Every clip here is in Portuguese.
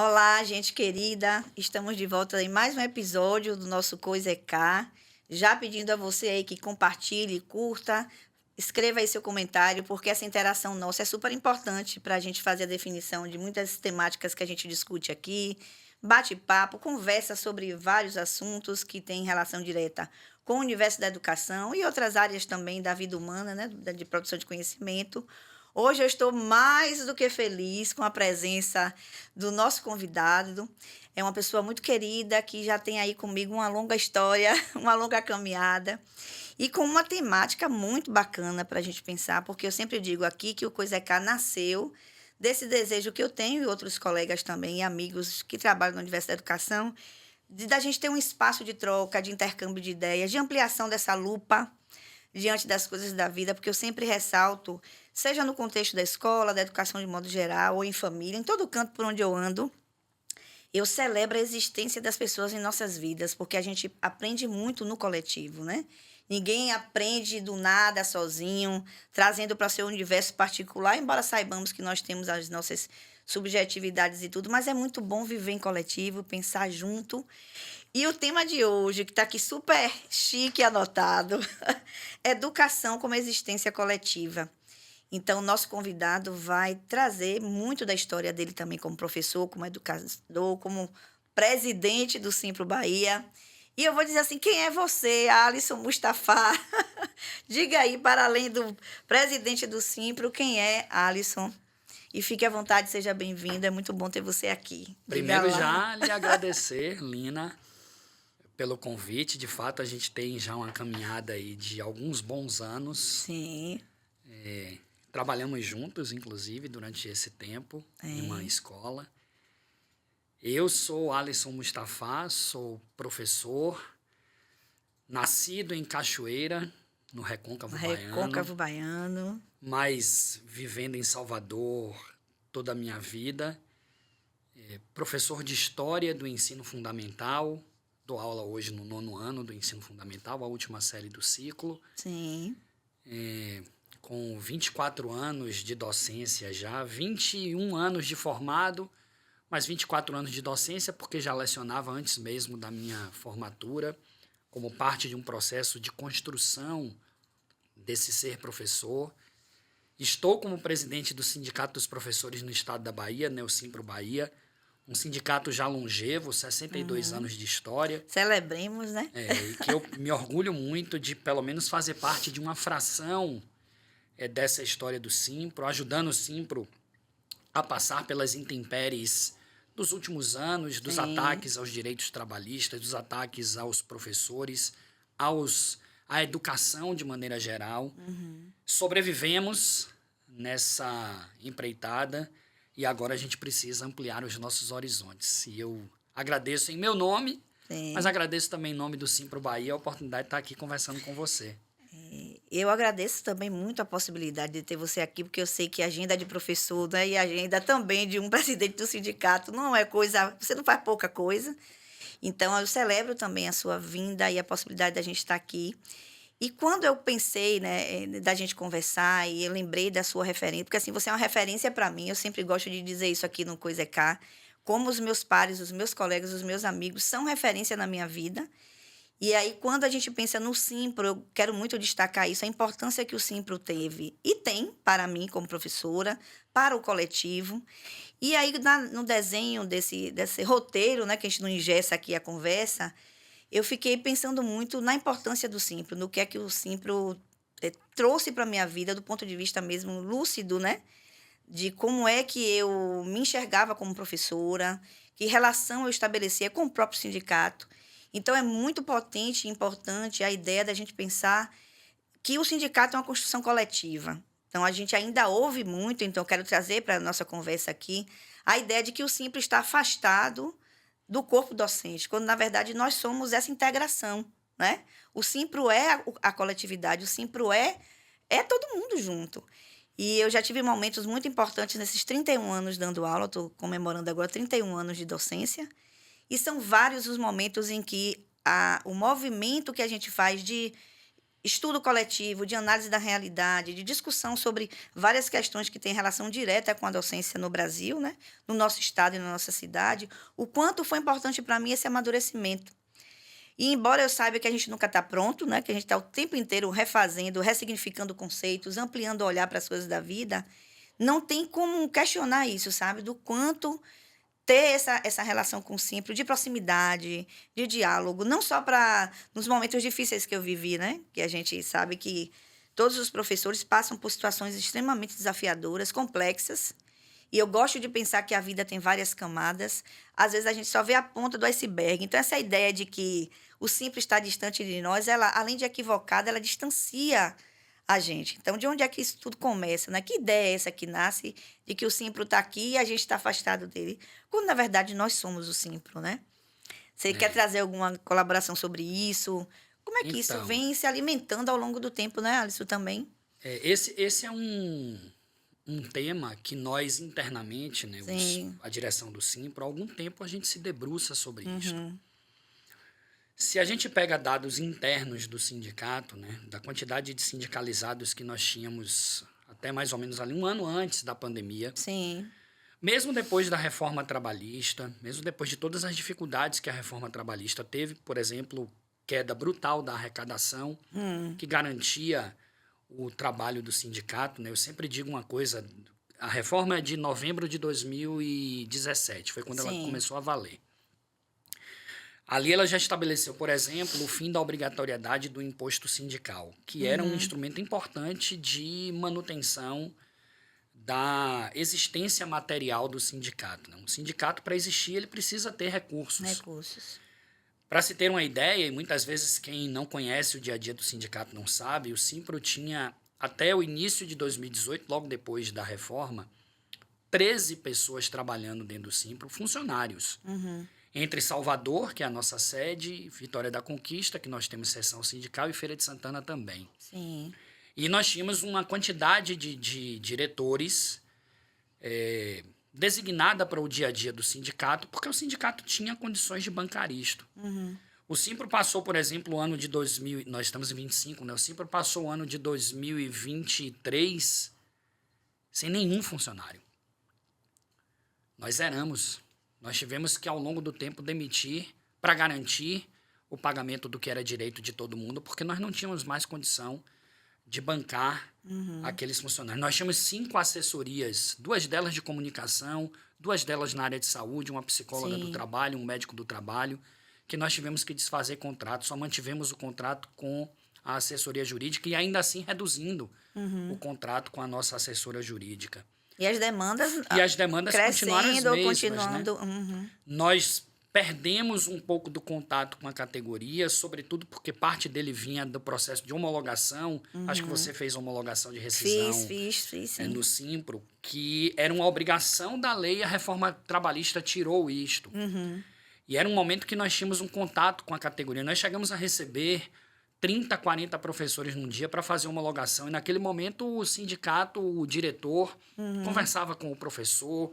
Olá, gente querida. Estamos de volta em mais um episódio do nosso Coisa é Cá. Já pedindo a você aí que compartilhe, curta, escreva aí seu comentário, porque essa interação nossa é super importante para a gente fazer a definição de muitas temáticas que a gente discute aqui. Bate-papo, conversa sobre vários assuntos que têm relação direta com o universo da educação e outras áreas também da vida humana, né, de produção de conhecimento. Hoje eu estou mais do que feliz com a presença do nosso convidado. É uma pessoa muito querida que já tem aí comigo uma longa história, uma longa caminhada e com uma temática muito bacana para a gente pensar, porque eu sempre digo aqui que o Coisa é Cá nasceu desse desejo que eu tenho e outros colegas também, e amigos que trabalham na Universidade da Educação, da gente ter um espaço de troca, de intercâmbio de ideias, de ampliação dessa lupa diante das coisas da vida, porque eu sempre ressalto, seja no contexto da escola, da educação de modo geral, ou em família, em todo canto por onde eu ando, eu celebro a existência das pessoas em nossas vidas, porque a gente aprende muito no coletivo, né? Ninguém aprende do nada sozinho, trazendo para seu universo particular, embora saibamos que nós temos as nossas subjetividades e tudo, mas é muito bom viver em coletivo, pensar junto. E o tema de hoje, que está aqui super chique e anotado, educação como existência coletiva. Então, o nosso convidado vai trazer muito da história dele também como professor, como educador, como presidente do Simpro Bahia. E eu vou dizer assim, quem é você, Alisson Mustafa? Diga aí, para além do presidente do Simpro, quem é Alisson? E fique à vontade, seja bem-vindo, é muito bom ter você aqui. Diga Primeiro, lá. já lhe agradecer, Lina, pelo convite. De fato, a gente tem já uma caminhada aí de alguns bons anos. Sim, Trabalhamos juntos, inclusive, durante esse tempo, em uma é. escola. Eu sou Alisson Mustafa, sou professor, nascido em Cachoeira, no Recôncavo Baiano, Recôncavo Baiano. mas vivendo em Salvador toda a minha vida. Professor de História do Ensino Fundamental, dou aula hoje no 9º ano do Ensino Fundamental, a última série do ciclo, Sim, com 24 anos de docência já, 21 anos de formado, mas 24 anos de docência porque já lecionava antes mesmo da minha formatura, como parte de um processo de construção desse ser professor. Estou como presidente do Sindicato dos Professores no Estado da Bahia, né, o Simpro Bahia, um sindicato já longevo, 62 anos de história, celebremos, né? e que eu me orgulho muito de, pelo menos, fazer parte de uma fração dessa história do Simpro, ajudando o Simpro a passar pelas intempéries dos últimos anos, dos Sim. ataques aos direitos trabalhistas, dos ataques aos professores, à educação de maneira geral. Sobrevivemos nessa empreitada e agora a gente precisa ampliar os nossos horizontes. E eu agradeço em meu nome, Sim. mas agradeço também em nome do Simpro Bahia a oportunidade de estar aqui conversando com você. Eu agradeço também muito a possibilidade de ter você aqui, porque eu sei que a agenda de professor, né, e a agenda também de um presidente do sindicato não é coisa, você não faz pouca coisa. Então, eu celebro também a sua vinda e a possibilidade da gente estar aqui. E quando eu pensei, né, da gente conversar, e eu lembrei da sua referência, porque assim, você é uma referência para mim, eu sempre gosto de dizer isso aqui no Coisa é Cá, como os meus pares, os meus colegas, os meus amigos são referência na minha vida. E aí, quando a gente pensa no Simpro, eu quero muito destacar isso, a importância que o Simpro teve e tem para mim como professora, para o coletivo. E aí, no desenho desse roteiro, né, que a gente não engessa aqui a conversa, eu fiquei pensando muito na importância do Simpro, no que é que o Simpro trouxe para a minha vida, do ponto de vista mesmo lúcido, né? De como é que eu me enxergava como professora, que relação eu estabelecia com o próprio sindicato. Então, é muito potente e importante a ideia da gente pensar que o sindicato é uma construção coletiva. Então, a gente ainda ouve muito, então eu quero trazer para a nossa conversa aqui a ideia de que o Simpro está afastado do corpo docente, quando, na verdade, nós somos essa integração, né? O Simpro é a coletividade, o Simpro é todo mundo junto. E eu já tive momentos muito importantes nesses 31 anos dando aula, estou comemorando agora 31 anos de docência, e são vários os momentos em que o movimento que a gente faz de estudo coletivo, de análise da realidade, de discussão sobre várias questões que têm relação direta com a docência no Brasil, né? No nosso estado e na nossa cidade, o quanto foi importante para mim esse amadurecimento. E embora eu saiba que a gente nunca está pronto, né? Que a gente está o tempo inteiro refazendo, ressignificando conceitos, ampliando o olhar para as coisas da vida, não tem como questionar isso, sabe? Do quanto ter essa relação com o Simpro, de proximidade, de diálogo, não só para nos momentos difíceis que eu vivi, né? Que a gente sabe que todos os professores passam por situações extremamente desafiadoras, complexas, e eu gosto de pensar que a vida tem várias camadas. Às vezes a gente só vê a ponta do iceberg. Então, essa ideia de que o Simpro está distante de nós, ela, além de equivocada, ela distancia a gente. Então, de onde é que isso tudo começa, né? Que ideia é essa que nasce de que o Simpro está aqui e a gente está afastado dele? Quando, na verdade, nós somos o Simpro, né? Você quer trazer alguma colaboração sobre isso? Como é que isso Então, vem se alimentando ao longo do tempo, né, Alisson, também? esse é um tema que nós internamente, né, Sim. a direção do Simpro, há algum tempo a gente se debruça sobre isto. Uhum. Se a gente pega dados internos do sindicato, né, da quantidade de sindicalizados que nós tínhamos até mais ou menos ali um ano antes da pandemia, Sim. mesmo depois da reforma trabalhista, mesmo depois de todas as dificuldades que a reforma trabalhista teve, por exemplo, queda brutal da arrecadação, que garantia o trabalho do sindicato, né? Eu sempre digo uma coisa, a reforma é de novembro de 2017, foi quando ela Sim. começou a valer. Ali ela já estabeleceu, por exemplo, o fim da obrigatoriedade do imposto sindical, que era um instrumento importante de manutenção da existência material do sindicato, né? Um sindicato, para existir, ele precisa ter recursos. Recursos. Para se ter uma ideia, e muitas vezes quem não conhece o dia a dia do sindicato não sabe, o Simpro tinha, até o início de 2018, logo depois da reforma, 13 pessoas trabalhando dentro do Simpro, funcionários. Entre Salvador, que é a nossa sede, Vitória da Conquista, que nós temos seção sindical, e Feira de Santana também. Sim. E nós tínhamos uma quantidade de diretores designada para o dia a dia do sindicato, porque o sindicato tinha condições de bancar isto. O Simpro passou, por exemplo, o ano de 2000, nós estamos em 25, né? O Simpro passou o ano de 2023 sem nenhum funcionário. Nós zeramos. Nós tivemos que, ao longo do tempo, demitir para garantir o pagamento do que era direito de todo mundo, porque nós não tínhamos mais condição de bancar aqueles funcionários. Nós tínhamos 5 assessorias, 2 delas de comunicação, 2 delas na área de saúde, uma psicóloga Sim. do trabalho, um médico do trabalho, que nós tivemos que desfazer contrato, só mantivemos o contrato com a assessoria jurídica e ainda assim reduzindo o contrato com a nossa assessora jurídica. E as demandas E as demandas continuaram as crescendo, mesmas, continuando. né? Nós perdemos um pouco do contato com a categoria, sobretudo porque parte dele vinha do processo de homologação. Acho que você fez homologação de rescisão Fiz, sim. no Simpro, que era uma obrigação da lei, a reforma trabalhista tirou isto. E era um momento que nós tínhamos um contato com a categoria. Nós chegamos a receber 30, 40 professores num dia para fazer homologação. E naquele momento o sindicato, o diretor, conversava com o professor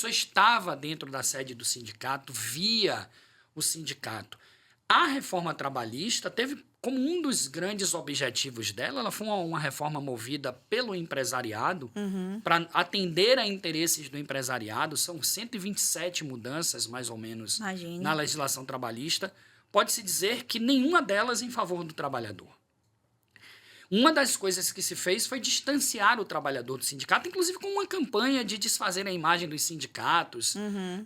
estava dentro da sede do sindicato, via o sindicato. A reforma trabalhista teve como um dos grandes objetivos dela, ela foi uma reforma movida pelo empresariado para atender a interesses do empresariado. São 127 mudanças, mais ou menos, Imagine. na legislação trabalhista. Pode-se dizer que nenhuma delas em favor do trabalhador. Uma das coisas que se fez foi distanciar o trabalhador do sindicato, inclusive com uma campanha de desfazer a imagem dos sindicatos,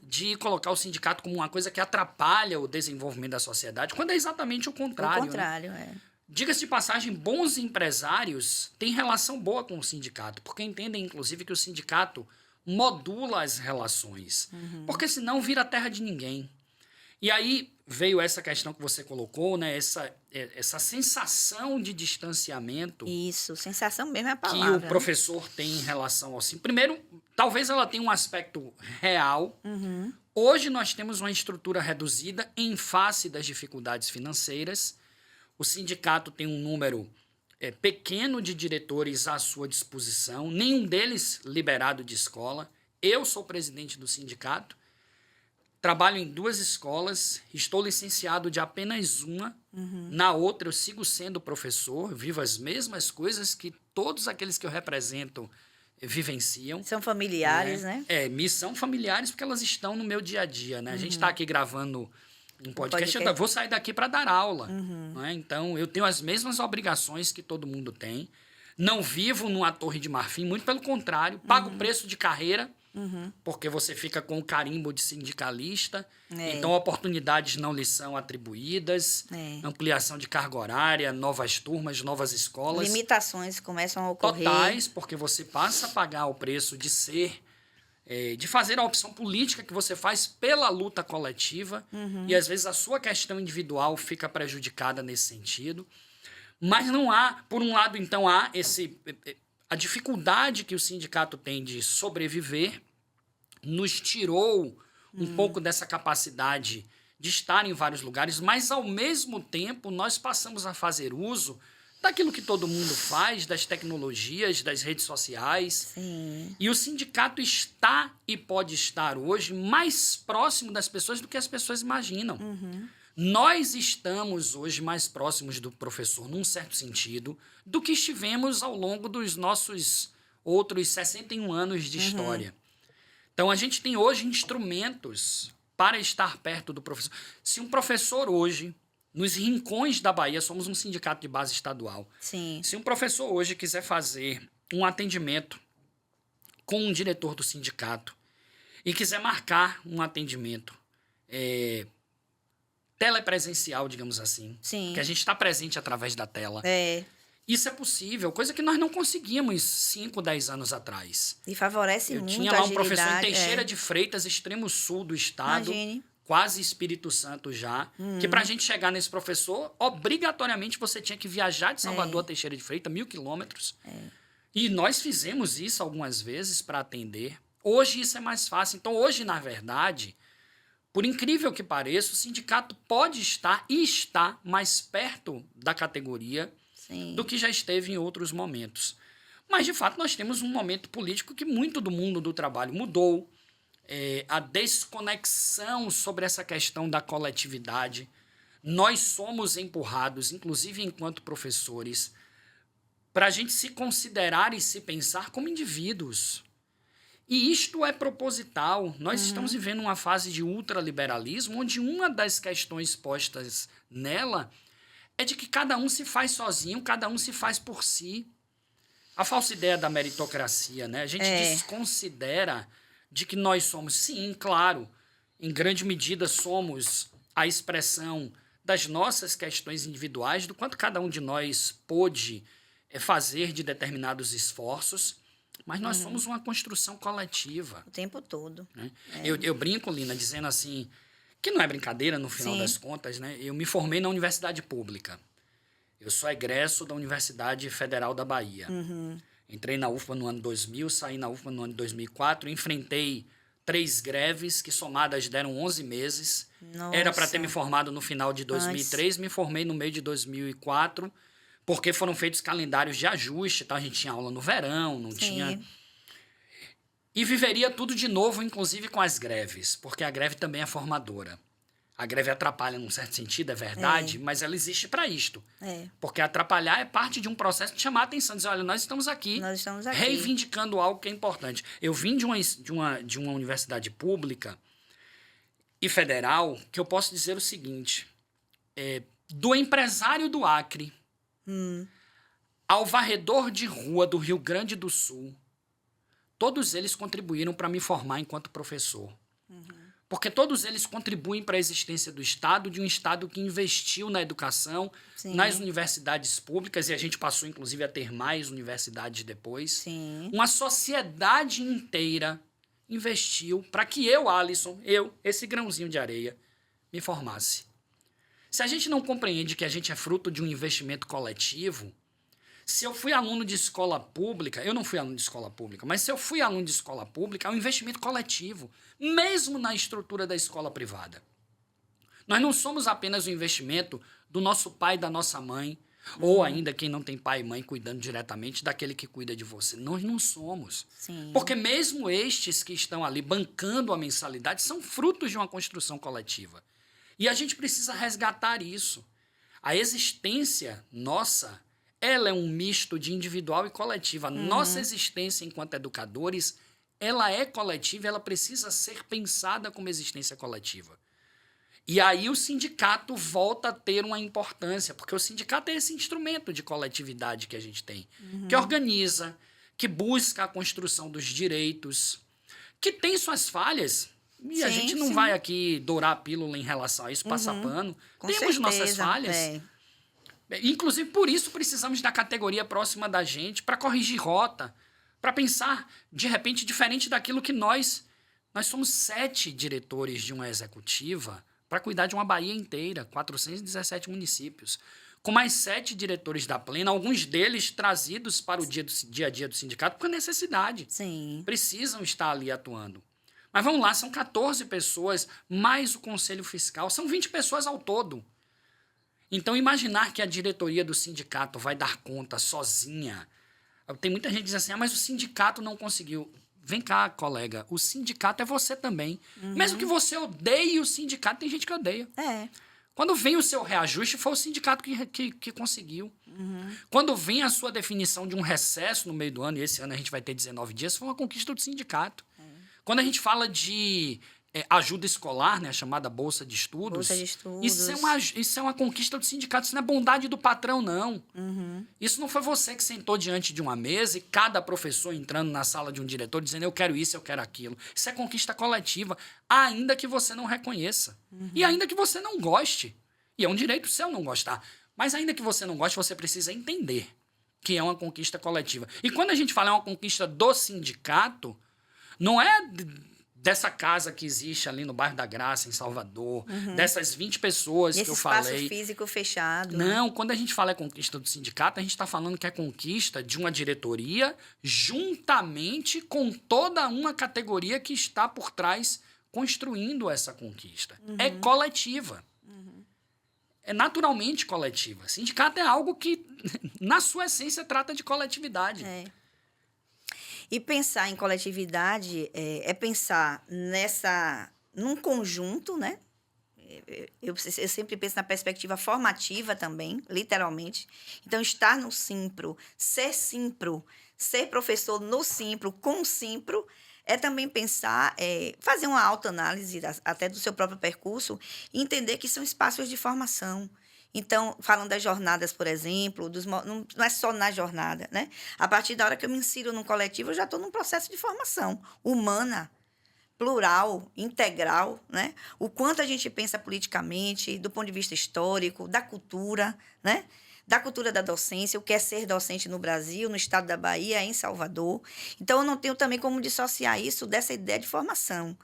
de colocar o sindicato como uma coisa que atrapalha o desenvolvimento da sociedade, quando é exatamente o contrário. O contrário, né? Diga-se de passagem, bons empresários têm relação boa com o sindicato, porque entendem, inclusive, que o sindicato modula as relações, porque senão vira terra de ninguém. E aí veio essa questão que você colocou, né? Essa sensação de distanciamento. Isso, sensação mesmo é a Que palavra. o professor tem em relação ao Simpro. Primeiro, talvez ela tenha um aspecto real. Hoje nós temos uma estrutura reduzida em face das dificuldades financeiras. O sindicato tem um número pequeno de diretores à sua disposição, nenhum deles liberado de escola. Eu sou presidente do sindicato. Trabalho em 2 escolas, estou licenciado de apenas uma, Na outra, eu sigo sendo professor, vivo as mesmas coisas que todos aqueles que eu represento vivenciam. São familiares, né? Me são familiares porque elas estão no meu dia a dia, né? A gente está aqui gravando um podcast, eu vou sair daqui para dar aula. Né? Então, eu tenho as mesmas obrigações que todo mundo tem. Não vivo numa torre de marfim, muito pelo contrário. Pago preço de carreira, porque você fica com o carimbo de sindicalista. Então, oportunidades não lhe são atribuídas. Ampliação de carga horária, novas turmas, novas escolas. Limitações começam a ocorrer. Totais, porque você passa a pagar o preço de de fazer a opção política que você faz pela luta coletiva. E, às vezes, a sua questão individual fica prejudicada nesse sentido. Mas não há, por um lado, então, a dificuldade que o sindicato tem de sobreviver nos tirou um pouco dessa capacidade de estar em vários lugares, mas, ao mesmo tempo, nós passamos a fazer uso daquilo que todo mundo faz, das tecnologias, das redes sociais. Sim. E o sindicato está e pode estar hoje mais próximo das pessoas do que as pessoas imaginam. Nós estamos hoje mais próximos do professor, num certo sentido, do que estivemos ao longo dos nossos outros 61 anos de história. Então, a gente tem hoje instrumentos para estar perto do professor. Se um professor hoje, nos rincões da Bahia, somos um sindicato de base estadual. Sim. Se um professor hoje quiser fazer um atendimento com um diretor do sindicato e quiser marcar um atendimento telepresencial, digamos assim. Sim. Que a gente está presente através da tela. Isso é possível, coisa que nós não conseguíamos 5, 10 anos atrás. E favorece Eu muito tinha a lá um agilidade. professor em Teixeira de Freitas, extremo sul do estado. Imagine. Quase Espírito Santo já. Que para a gente chegar nesse professor, obrigatoriamente você tinha que viajar de Salvador a Teixeira de Freitas, 1.000 quilômetros. E nós fizemos isso algumas vezes para atender. Hoje isso é mais fácil. Então hoje, na verdade, por incrível que pareça, o sindicato pode estar e está mais perto da categoria do que já esteve em outros momentos. Mas, de fato, nós temos um momento político que muito do mundo do trabalho mudou. A desconexão sobre essa questão da coletividade. Nós somos empurrados, inclusive enquanto professores, para a gente se considerar e se pensar como indivíduos. E isto é proposital. Nós estamos vivendo uma fase de ultraliberalismo, onde uma das questões postas nela é de que cada um se faz sozinho, cada um se faz por si. A falsa ideia da meritocracia, né? A gente desconsidera de que nós somos, sim, claro, em grande medida somos a expressão das nossas questões individuais, do quanto cada um de nós pôde fazer de determinados esforços, mas nós somos uma construção coletiva. O tempo todo. Né? Eu brinco, Lina, dizendo assim, que não é brincadeira no final das contas, né? Eu me formei na universidade pública. Eu sou egresso da Universidade Federal da Bahia. Entrei na UFBA no ano 2000, saí na UFBA no ano 2004, enfrentei 3 greves que somadas deram 11 meses. Nossa. Era para ter me formado no final de 2003, me formei no meio de 2004, porque foram feitos calendários de ajuste, tá? A gente tinha aula no verão, não tinha... E viveria tudo de novo, inclusive com as greves, porque a greve também é formadora. A greve atrapalha num certo sentido, é verdade, mas ela existe para isto. Porque atrapalhar é parte de um processo de chamar a atenção, dizer, olha, nós estamos aqui reivindicando algo que é importante. Eu vim de uma universidade pública e federal, que eu posso dizer o seguinte, do empresário do Acre ao varredor de rua do Rio Grande do Sul, todos eles contribuíram para me formar enquanto professor. Porque todos eles contribuem para a existência do Estado, de um Estado que investiu na educação, nas universidades públicas, e a gente passou, inclusive, a ter mais universidades depois. Uma sociedade inteira investiu para que eu, Alisson, esse grãozinho de areia, me formasse. Se a gente não compreende que a gente é fruto de um investimento coletivo, se eu fui aluno de escola pública, eu não fui aluno de escola pública, mas se eu fui aluno de escola pública, é um investimento coletivo, mesmo na estrutura da escola privada. Nós não somos apenas o investimento do nosso pai e da nossa mãe, ou ainda quem não tem pai e mãe cuidando diretamente daquele que cuida de você. Nós não somos. Porque mesmo estes que estão ali bancando a mensalidade são frutos de uma construção coletiva. E a gente precisa resgatar isso. A existência nossa, ela é um misto de individual e coletiva. A nossa existência enquanto educadores, ela é coletiva, ela precisa ser pensada como existência coletiva. E aí o sindicato volta a ter uma importância, porque o sindicato é esse instrumento de coletividade que a gente tem, que organiza, que busca a construção dos direitos, que tem suas falhas. E a Sim, gente não sim. vai aqui dourar a pílula em relação a isso, passar pano. Com Temos nossas certeza, falhas. Inclusive, por isso, precisamos da categoria próxima da gente para corrigir rota, para pensar, de repente, diferente daquilo que nós somos 7 diretores de uma executiva para cuidar de uma Bahia inteira, 417 municípios. Com mais 7 diretores da Plena, alguns deles trazidos para o dia a dia do sindicato por necessidade. Sim. Precisam estar ali atuando. Mas vamos lá, são 14 pessoas, mais o Conselho Fiscal, são 20 pessoas ao todo. Então, imaginar que a diretoria do sindicato vai dar conta sozinha. Tem muita gente que diz assim, mas o sindicato não conseguiu. Vem cá, colega, o sindicato é você também. Mesmo que você odeie o sindicato, tem gente que odeia. Quando vem o seu reajuste, foi o sindicato que conseguiu. Quando vem a sua definição de um recesso no meio do ano, e esse ano a gente vai ter 19 dias, foi uma conquista do sindicato. Quando a gente fala de ajuda escolar, né, chamada Bolsa de Estudos, isso é uma conquista do sindicato, isso não é bondade do patrão, não. Isso não foi você que sentou diante de uma mesa e cada professor entrando na sala de um diretor dizendo eu quero isso, eu quero aquilo. Isso é conquista coletiva, ainda que você não reconheça. E ainda que você não goste. E é um direito seu não gostar. Mas ainda que você não goste, você precisa entender que é uma conquista coletiva. E quando a gente fala é uma conquista do sindicato, não é dessa casa que existe ali no bairro da Graça, em Salvador, dessas 20 pessoas que eu falei. Esse espaço físico fechado. Não, quando a gente fala conquista do sindicato, a gente está falando que é conquista de uma diretoria juntamente com toda uma categoria que está por trás construindo essa conquista. É coletiva. É naturalmente coletiva. Sindicato é algo que, na sua essência, trata de coletividade. E pensar em coletividade é pensar num conjunto, né? Eu sempre penso na perspectiva formativa também, literalmente. Então, estar no Simpro, ser professor no Simpro, com o Simpro, é também pensar, fazer uma autoanálise até do seu próprio percurso e entender que são espaços de formação. Então, falando das jornadas, por exemplo, não é só na jornada, né? A partir da hora que eu me insiro num coletivo, eu já estou num processo de formação humana, plural, integral, né? O quanto a gente pensa politicamente, do ponto de vista histórico, da cultura, né? Da cultura da docência, o que é ser docente no Brasil, no estado da Bahia, em Salvador. Então, eu não tenho também como dissociar isso dessa ideia de formação.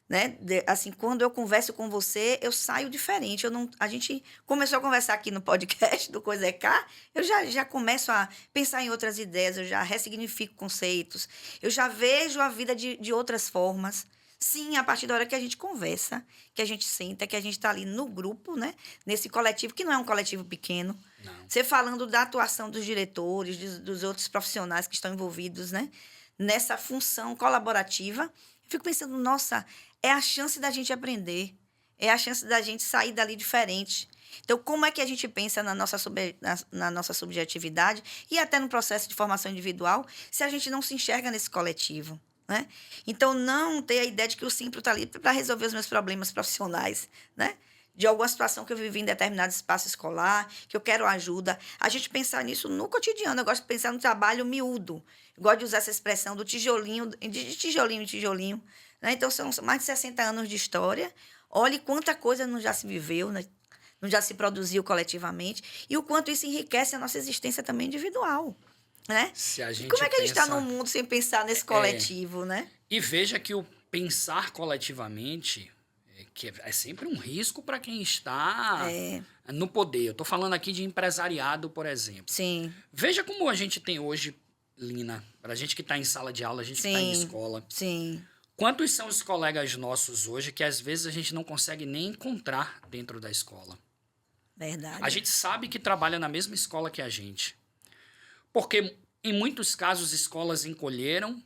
Né? Assim, quando eu converso com você, eu saio diferente. A gente começou a conversar aqui no podcast do Coisa é Cá, eu já começo a pensar em outras ideias, eu já ressignifico conceitos, eu já vejo a vida de outras formas. Sim, a partir da hora que a gente conversa, que a gente senta, que a gente está ali no grupo, né? Nesse coletivo, que não é um coletivo pequeno. Não. Você falando da atuação dos diretores, dos outros profissionais que estão envolvidos, né? Nessa função colaborativa, eu fico pensando, nossa, é a chance da gente aprender, é a chance da gente sair dali diferente. Então, como é que a gente pensa na nossa subjetividade e até no processo de formação individual se a gente não se enxerga nesse coletivo? Né? Então, não ter a ideia de que o Simpro está ali para resolver os meus problemas profissionais, né? De alguma situação que eu vivi em determinado espaço escolar, que eu quero ajuda. A gente pensar nisso no cotidiano. Eu gosto de pensar no trabalho miúdo. Eu gosto de usar essa expressão do tijolinho, de tijolinho em tijolinho. Né? Então, são mais de 60 anos de história. Olhe quanta coisa não já se viveu, né? Não já se produziu coletivamente. E o quanto isso enriquece a nossa existência também individual. Né? Se a gente Como é que a gente está pensa- no mundo sem pensar nesse coletivo, né? E veja que o pensar coletivamente que é sempre um risco para quem está no poder. Eu estou falando aqui de empresariado, por exemplo. Sim. Veja como a gente tem hoje, Lina, para a gente que está em sala de aula, a gente que está em escola. Sim. Quantos são os colegas nossos hoje que às vezes a gente não consegue nem encontrar dentro da escola? Verdade. A gente sabe que trabalha na mesma escola que a gente. Porque, em muitos casos, escolas encolheram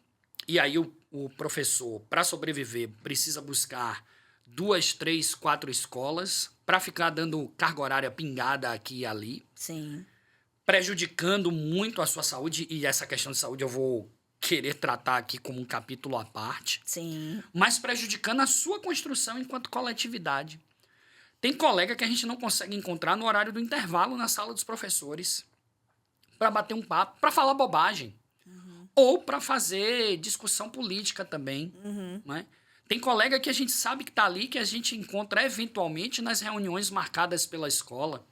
e aí o professor, para sobreviver, precisa buscar 2, 3, 4 escolas para ficar dando carga horária pingada aqui e ali, Sim. prejudicando muito a sua saúde, e essa questão de saúde eu vou querer tratar aqui como um capítulo à parte, Sim. mas prejudicando a sua construção enquanto coletividade. Tem colega que a gente não consegue encontrar no horário do intervalo na sala dos professores para bater um papo, para falar bobagem. Ou para fazer discussão política também. Né? Tem colega que a gente sabe que está ali, que a gente encontra eventualmente nas reuniões marcadas pela escola.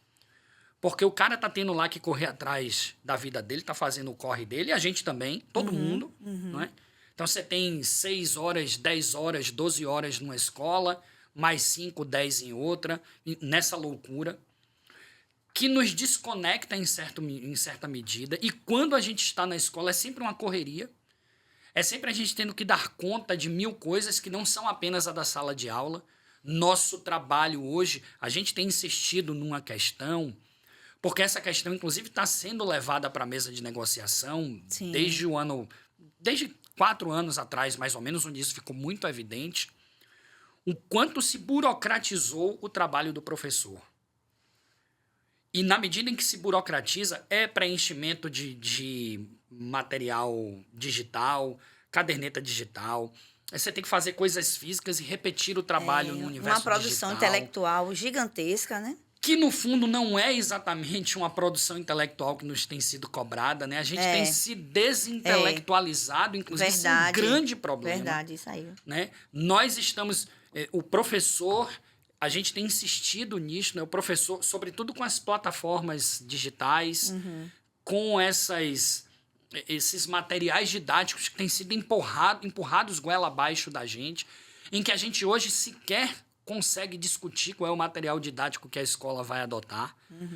Porque o cara tá tendo lá que correr atrás da vida dele, tá fazendo o corre dele, e a gente também, todo mundo. Não é? Então você tem 6 horas, 10 horas, 12 horas numa escola, mais 5, 10 em outra, nessa loucura, que nos desconecta em certa medida. E quando a gente está na escola, é sempre uma correria. É sempre a gente tendo que dar conta de 1000 coisas que não são apenas a da sala de aula. Nosso trabalho hoje, a gente tem insistido numa questão, porque essa questão, inclusive, está sendo levada para a mesa de negociação Sim. desde 4 anos atrás, mais ou menos, onde isso ficou muito evidente, o quanto se burocratizou o trabalho do professor. E na medida em que se burocratiza, é preenchimento de material digital, caderneta digital. Você tem que fazer coisas físicas e repetir o trabalho no universo Uma produção digital, intelectual gigantesca, né? que no fundo não é exatamente uma produção intelectual que nos tem sido cobrada, né? A gente tem se desintelectualizado, inclusive isso é um grande problema. Verdade, isso aí. Né? Nós estamos... o professor... A gente tem insistido nisso, né? O professor, sobretudo com as plataformas digitais, com esses materiais didáticos que têm sido empurrados goela abaixo da gente, em que a gente hoje sequer consegue discutir qual é o material didático que a escola vai adotar,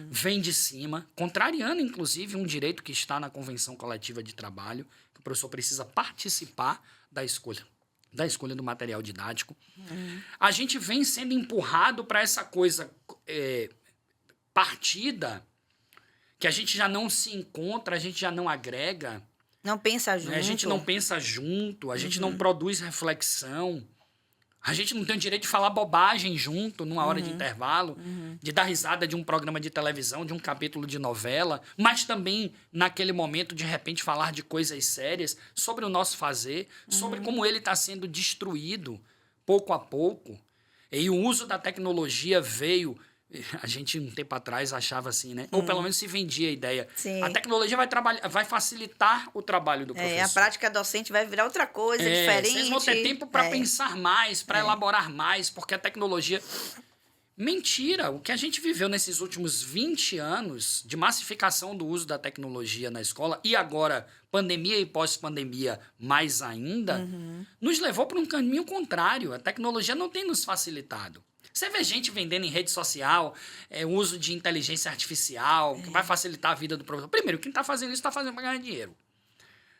vem de cima, contrariando, inclusive, um direito que está na Convenção Coletiva de Trabalho, que o professor precisa participar da escolha do material didático. A gente vem sendo empurrado para essa coisa partida, que a gente já não se encontra, a gente já não agrega. Não pensa junto. Né? A gente não pensa junto, a gente não produz reflexão. A gente não tem o direito de falar bobagem junto numa hora de intervalo, de dar risada de um programa de televisão, de um capítulo de novela, mas também, naquele momento, de repente, falar de coisas sérias sobre o nosso fazer, sobre como ele está sendo destruído pouco a pouco. E o uso da tecnologia veio... A gente, um tempo atrás, achava assim, né? Ou pelo menos se vendia a ideia. Sim. A tecnologia vai facilitar o trabalho do professor. A prática docente vai virar outra coisa, diferente. Vocês vão ter tempo para pensar mais, para elaborar mais, porque a tecnologia... Mentira! O que a gente viveu nesses últimos 20 anos de massificação do uso da tecnologia na escola, e agora, pandemia e pós-pandemia mais ainda, nos levou para um caminho contrário. A tecnologia não tem nos facilitado. Você vê gente vendendo em rede social, o uso de inteligência artificial, que vai facilitar a vida do professor. Primeiro, quem está fazendo isso está fazendo para ganhar dinheiro.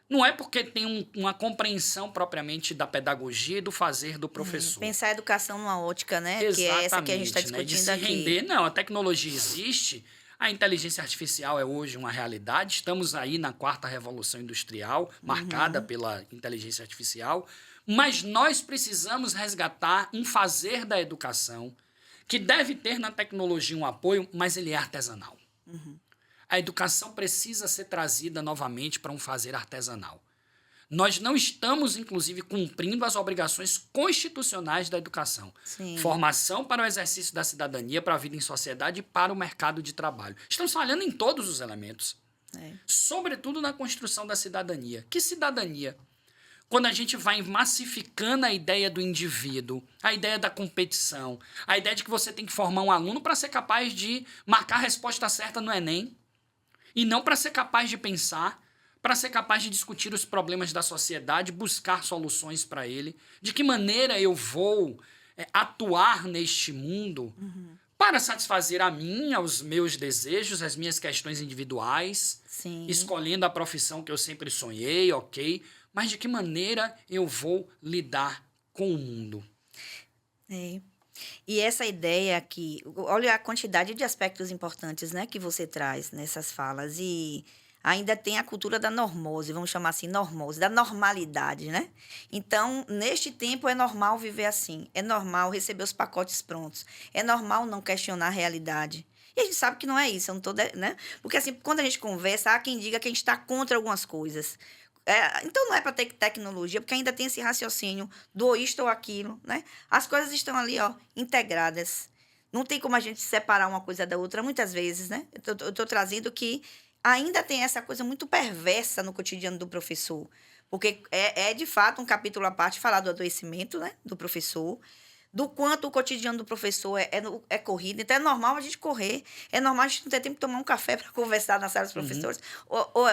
Não é porque tem uma compreensão propriamente da pedagogia e do fazer do professor. Pensar a educação numa ótica, né? Exatamente, que é essa que a gente está né? De discutindo se aqui. render. Não, a tecnologia existe, a inteligência artificial é hoje uma realidade, estamos aí na 4ª revolução industrial, marcada pela inteligência artificial, mas nós precisamos resgatar um fazer da educação que deve ter na tecnologia um apoio, mas ele é artesanal. A educação precisa ser trazida novamente para um fazer artesanal. Nós não estamos, inclusive, cumprindo as obrigações constitucionais da educação. Sim. Formação para o exercício da cidadania, para a vida em sociedade e para o mercado de trabalho. Estamos falhando em todos os elementos. Sobretudo na construção da cidadania. Que cidadania? Quando a gente vai massificando a ideia do indivíduo, a ideia da competição, a ideia de que você tem que formar um aluno para ser capaz de marcar a resposta certa no Enem, e não para ser capaz de pensar, para ser capaz de discutir os problemas da sociedade, buscar soluções para ele, de que maneira eu vou atuar neste mundo para satisfazer a mim, aos meus desejos, as minhas questões individuais, Sim. escolhendo a profissão que eu sempre sonhei, ok, mas de que maneira eu vou lidar com o mundo. E essa ideia aqui, olha a quantidade de aspectos importantes, né, que você traz nessas falas. E ainda tem a cultura da normose, vamos chamar assim, normose, da normalidade, né? Então, neste tempo, é normal viver assim, é normal receber os pacotes prontos, é normal não questionar a realidade. E a gente sabe que não é isso, eu não tô, né? Porque assim, quando a gente conversa, há quem diga que a gente está contra algumas coisas. Então não é para ter tecnologia, porque ainda tem esse raciocínio do ou isto ou aquilo, né? As coisas estão ali, ó, integradas. Não tem como a gente separar uma coisa da outra, muitas vezes, né? Eu estou trazendo que ainda tem essa coisa muito perversa no cotidiano do professor. Porque de fato, um capítulo à parte falar do adoecimento, né, do professor, do quanto o cotidiano do professor é corrido. Então, é normal a gente correr, é normal a gente não ter tempo de tomar um café para conversar na sala dos professores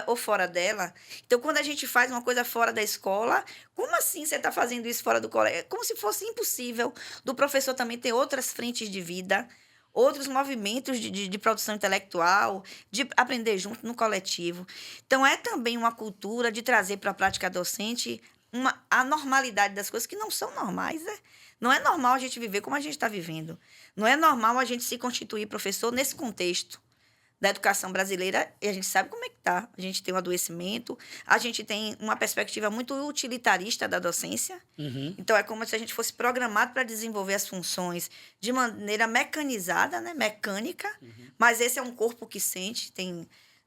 ou fora dela. Então, quando a gente faz uma coisa fora da escola, como assim você está fazendo isso fora do colégio? É como se fosse impossível do professor também ter outras frentes de vida, outros movimentos de produção intelectual, de aprender junto no coletivo. Então, é também uma cultura de trazer para a prática docente a normalidade das coisas que não são normais, né? Não é normal a gente viver como a gente está vivendo. Não é normal a gente se constituir professor nesse contexto da educação brasileira, e a gente sabe como é que está. A gente tem um adoecimento, a gente tem uma perspectiva muito utilitarista da docência. Então, é como se a gente fosse programado para desenvolver as funções de maneira mecanizada, né? Mecânica, mas esse é um corpo que sente,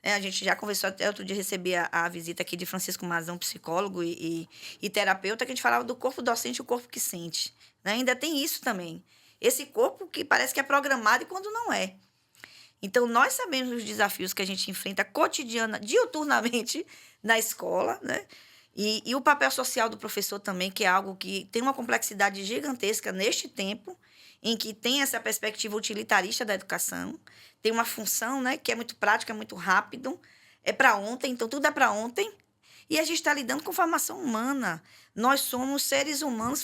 a gente já conversou, até outro dia recebi a visita aqui de Francisco Mazão, psicólogo e terapeuta, que a gente falava do corpo docente e o corpo que sente. Né? Ainda tem isso também. Esse corpo que parece que é programado e quando não é. Então, nós sabemos os desafios que a gente enfrenta diuturnamente na escola, né? E o papel social do professor também, que é algo que tem uma complexidade gigantesca neste tempo, em que tem essa perspectiva utilitarista da educação, tem uma função, né, que é muito prática, é muito rápido, é para ontem, então tudo é para ontem, e a gente está lidando com formação humana. Nós somos seres humanos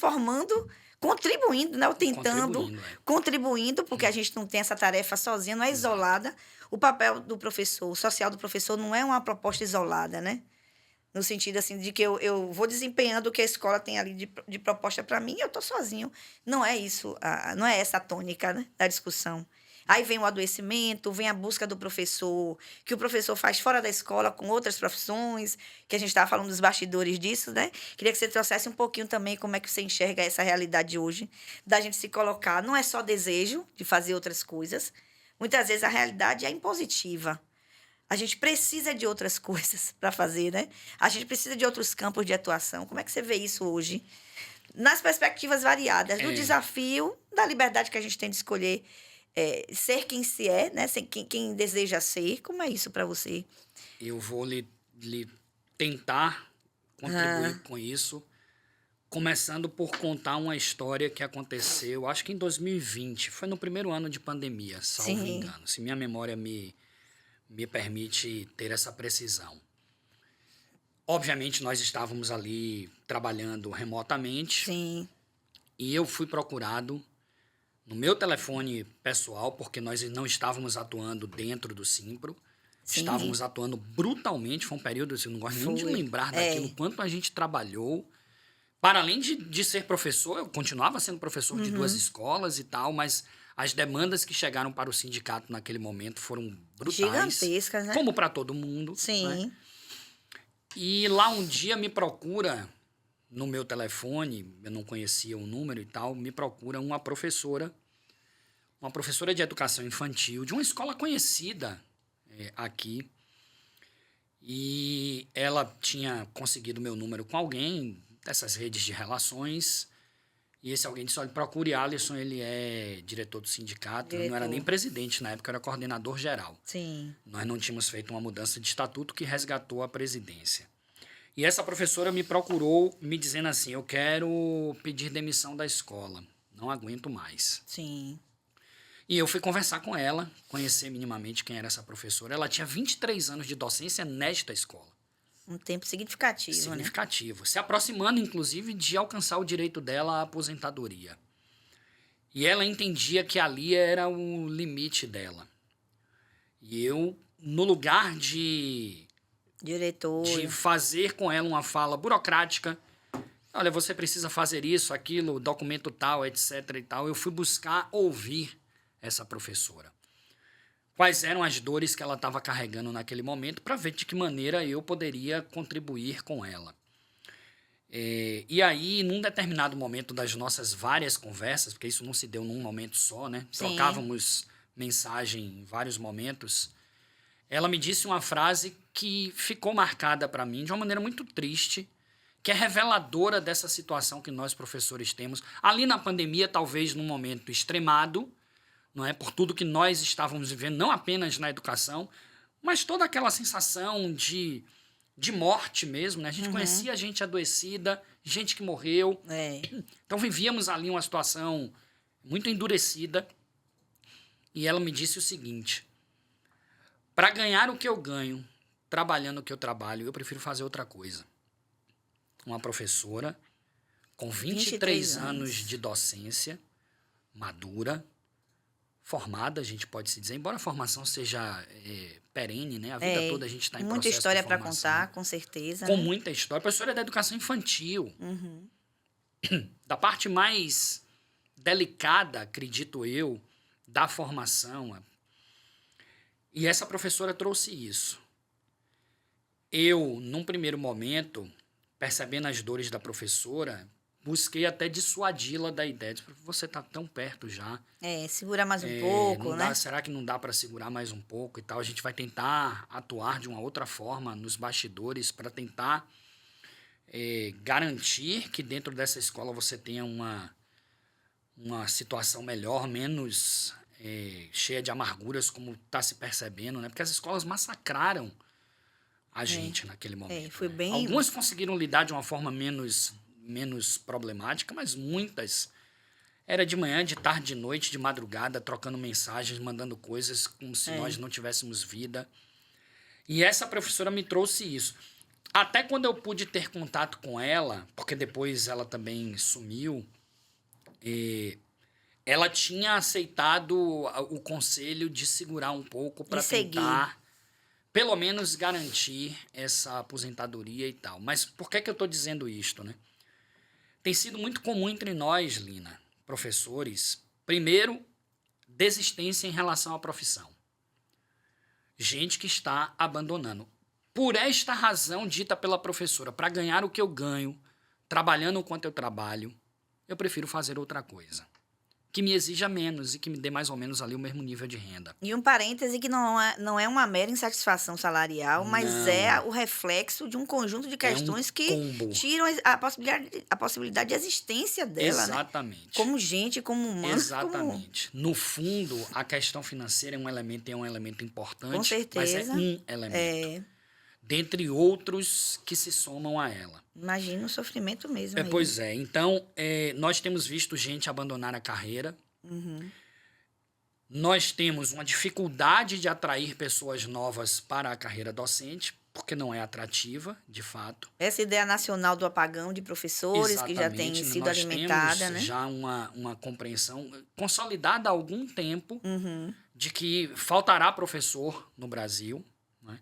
contribuindo, né, ou tentando, contribuindo, porque a gente não tem essa tarefa sozinha, não é isolada. O papel do professor, o social do professor não é uma proposta isolada, né? No sentido assim de que eu vou desempenhando o que a escola tem ali de proposta para mim e eu estou sozinho. Não é isso, não é essa a tônica, né, da discussão. Aí vem o adoecimento, vem a busca do professor, que o professor faz fora da escola com outras profissões, que a gente estava falando dos bastidores disso, né? Queria que você trouxesse um pouquinho também como é que você enxerga essa realidade hoje, da gente se colocar, não é só desejo de fazer outras coisas, muitas vezes a realidade é impositiva. A gente precisa de outras coisas para fazer, né? A gente precisa de outros campos de atuação. Como é que você vê isso hoje? Nas perspectivas variadas, do desafio, da liberdade que a gente tem de escolher ser quem se é, né? Quem deseja ser. Como é isso para você? Eu vou lhe tentar contribuir com isso, começando por contar uma história que aconteceu, acho que em 2020. Foi no primeiro ano de pandemia, salvo engano. Se minha memória me permite ter essa precisão. Obviamente, nós estávamos ali trabalhando remotamente. Sim. E eu fui procurado no meu telefone pessoal, porque nós não estávamos atuando dentro do Simpro. Sim. Estávamos atuando brutalmente. Foi um período, eu não gosto nem de lembrar daquilo, quanto a gente trabalhou. Para além de ser professor, eu continuava sendo professor de 2 escolas e tal, mas as demandas que chegaram para o sindicato naquele momento foram brutais. Gigantescas, né? Como para todo mundo. Sim. Né? E lá um dia me procura, no meu telefone, eu não conhecia o número e tal, me procura uma professora de educação infantil, de uma escola conhecida aqui. E ela tinha conseguido meu número com alguém dessas redes de relações. E esse alguém disse, olha, procure Alisson, ele é diretor do sindicato. Ele não era nem presidente na época, era coordenador geral. Sim. Nós não tínhamos feito uma mudança de estatuto que resgatou a presidência. E essa professora me procurou me dizendo assim, eu quero pedir demissão da escola, não aguento mais. Sim. E eu fui conversar com ela, conhecer minimamente quem era essa professora. Ela tinha 23 anos de docência nesta escola. Um tempo significativo, Significativo. Né? Se aproximando, inclusive, de alcançar o direito dela à aposentadoria. E ela entendia que ali era o limite dela. E eu, no lugar de fazer com ela uma fala burocrática, olha, você precisa fazer isso, aquilo, documento tal, etc. e tal, eu fui buscar ouvir essa professora. quais eram as dores que ela estava carregando naquele momento para ver de que maneira eu poderia contribuir com ela. E aí, num determinado momento das nossas várias conversas, porque isso não se deu num momento só, né? Sim. Trocávamos mensagem em vários momentos. Ela me disse uma frase que ficou marcada para mim de uma maneira muito triste, que é reveladora dessa situação que nós, professores, temos. Ali na pandemia, talvez num momento extremado, não é? Por tudo que nós estávamos vivendo, não apenas na educação, mas toda aquela sensação de morte mesmo, né? A gente conhecia gente adoecida, gente que morreu. Então vivíamos ali uma situação muito endurecida. E ela me disse o seguinte: para ganhar o que eu ganho, trabalhando o que eu trabalho, eu prefiro fazer outra coisa. Uma professora com 23 anos de docência, madura, formada, a gente pode se dizer, embora a formação seja perene, né? A vida toda a gente está em processo de formação. Muita história para contar, com certeza. Com muita história. Professora da educação infantil. Da parte mais delicada, acredito eu, da formação. E essa professora trouxe isso. Eu, num primeiro momento, percebendo as dores da professora, busquei até dissuadi-la da ideia. Você está tão perto já. Segura mais um pouco, né? Será que não dá para segurar mais um pouco e tal? A gente vai tentar atuar de uma outra forma nos bastidores para tentar garantir que dentro dessa escola você tenha uma situação melhor, menos cheia de amarguras, como está se percebendo, né? Porque as escolas massacraram a gente naquele momento. Foi bem... Algumas conseguiram lidar de uma forma menos problemática, mas muitas era de manhã, de tarde, de noite, de madrugada, trocando mensagens, mandando coisas como se nós não tivéssemos vida. E essa professora me trouxe isso. Até quando eu pude ter contato com ela, porque depois ela também sumiu, ela tinha aceitado o conselho de segurar um pouco para tentar, pelo menos, garantir essa aposentadoria e tal. Mas por que eu estou dizendo isto, né? Tem sido muito comum entre nós, Lina, professores, primeiro, desistência em relação à profissão. Gente que está abandonando. Por esta razão dita pela professora, para ganhar o que eu ganho, trabalhando o quanto eu trabalho, eu prefiro fazer outra coisa, que me exija menos e que me dê mais ou menos ali o mesmo nível de renda. E um parêntese que não é uma mera insatisfação salarial, mas é o reflexo de um conjunto de questões que tiram a possibilidade de existência dela. Exatamente. Né? Como gente, como humano. Exatamente. No fundo, a questão financeira é um elemento importante, com certeza. Mas é um elemento. Dentre outros que se somam a ela. Imagina o sofrimento mesmo. Pois é. Então, nós temos visto gente abandonar a carreira. Nós temos uma dificuldade de atrair pessoas novas para a carreira docente, porque não é atrativa, de fato. Essa ideia nacional do apagão de professores, exatamente, que já tem sido alimentada, temos, né? Já uma compreensão consolidada há algum tempo de que faltará professor no Brasil, né?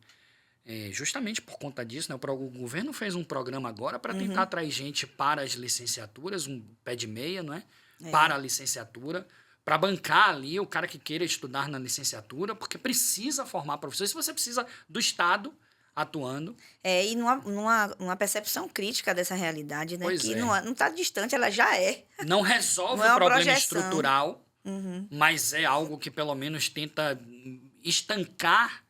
Justamente por conta disso, né? O governo fez um programa agora para tentar atrair gente para as licenciaturas, um pé de meia, não é? Para a licenciatura, para bancar ali o cara que queira estudar na licenciatura, porque precisa formar professores. Se você precisa do Estado atuando. E numa percepção crítica dessa realidade, né? Pois que não está distante, ela já é. Não resolve o problema estrutural, mas é algo que pelo menos tenta estancar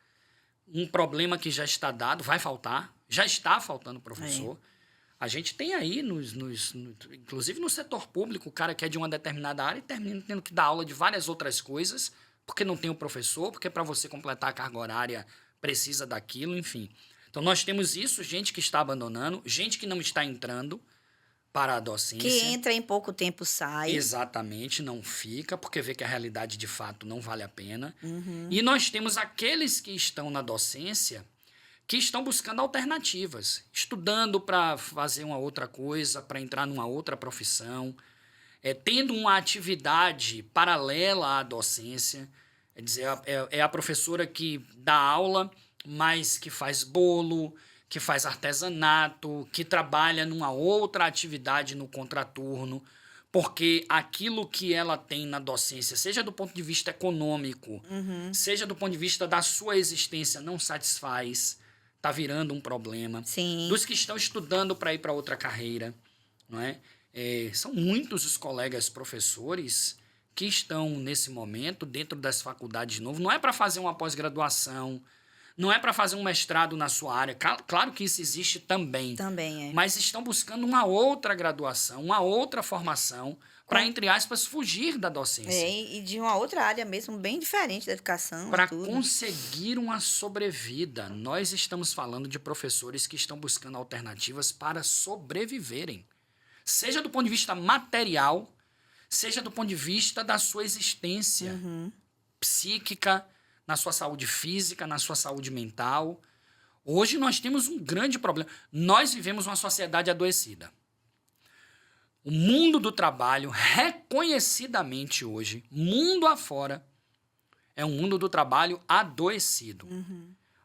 um problema que já está dado, vai faltar, já está faltando professor. A gente tem aí, inclusive no setor público, o cara que é de uma determinada área e termina tendo que dar aula de várias outras coisas, porque não tem o professor, porque para você completar a carga horária precisa daquilo, enfim. Então nós temos isso, gente que está abandonando, gente que não está entrando para a docência. Que entra em pouco tempo sai. Exatamente, não fica, porque vê que a realidade de fato não vale a pena. E nós temos aqueles que estão na docência que estão buscando alternativas, estudando para fazer uma outra coisa, para entrar numa outra profissão, tendo uma atividade paralela à docência. Quer dizer, é a professora que dá aula, mas que faz bolo, que faz artesanato, que trabalha numa outra atividade no contraturno, Porque aquilo que ela tem na docência, seja do ponto de vista econômico, seja do ponto de vista da sua existência, não satisfaz, está virando um problema. Sim. Dos que estão estudando para ir para outra carreira, não é? São muitos os colegas professores que estão, nesse momento, dentro das faculdades de novo. Não é para fazer uma pós-graduação, não é para fazer um mestrado na sua área. Claro que isso existe também. Também é. Mas estão buscando uma outra graduação, uma outra formação, para, entre aspas, fugir da docência. E de uma outra área mesmo, bem diferente da educação. Para conseguir uma sobrevida. Nós estamos falando de professores que estão buscando alternativas para sobreviverem. Seja do ponto de vista material, seja do ponto de vista da sua existência psíquica, na sua saúde física, na sua saúde mental. Hoje nós temos um grande problema. Nós vivemos uma sociedade adoecida. O mundo do trabalho, reconhecidamente hoje, mundo afora, é um mundo do trabalho adoecido.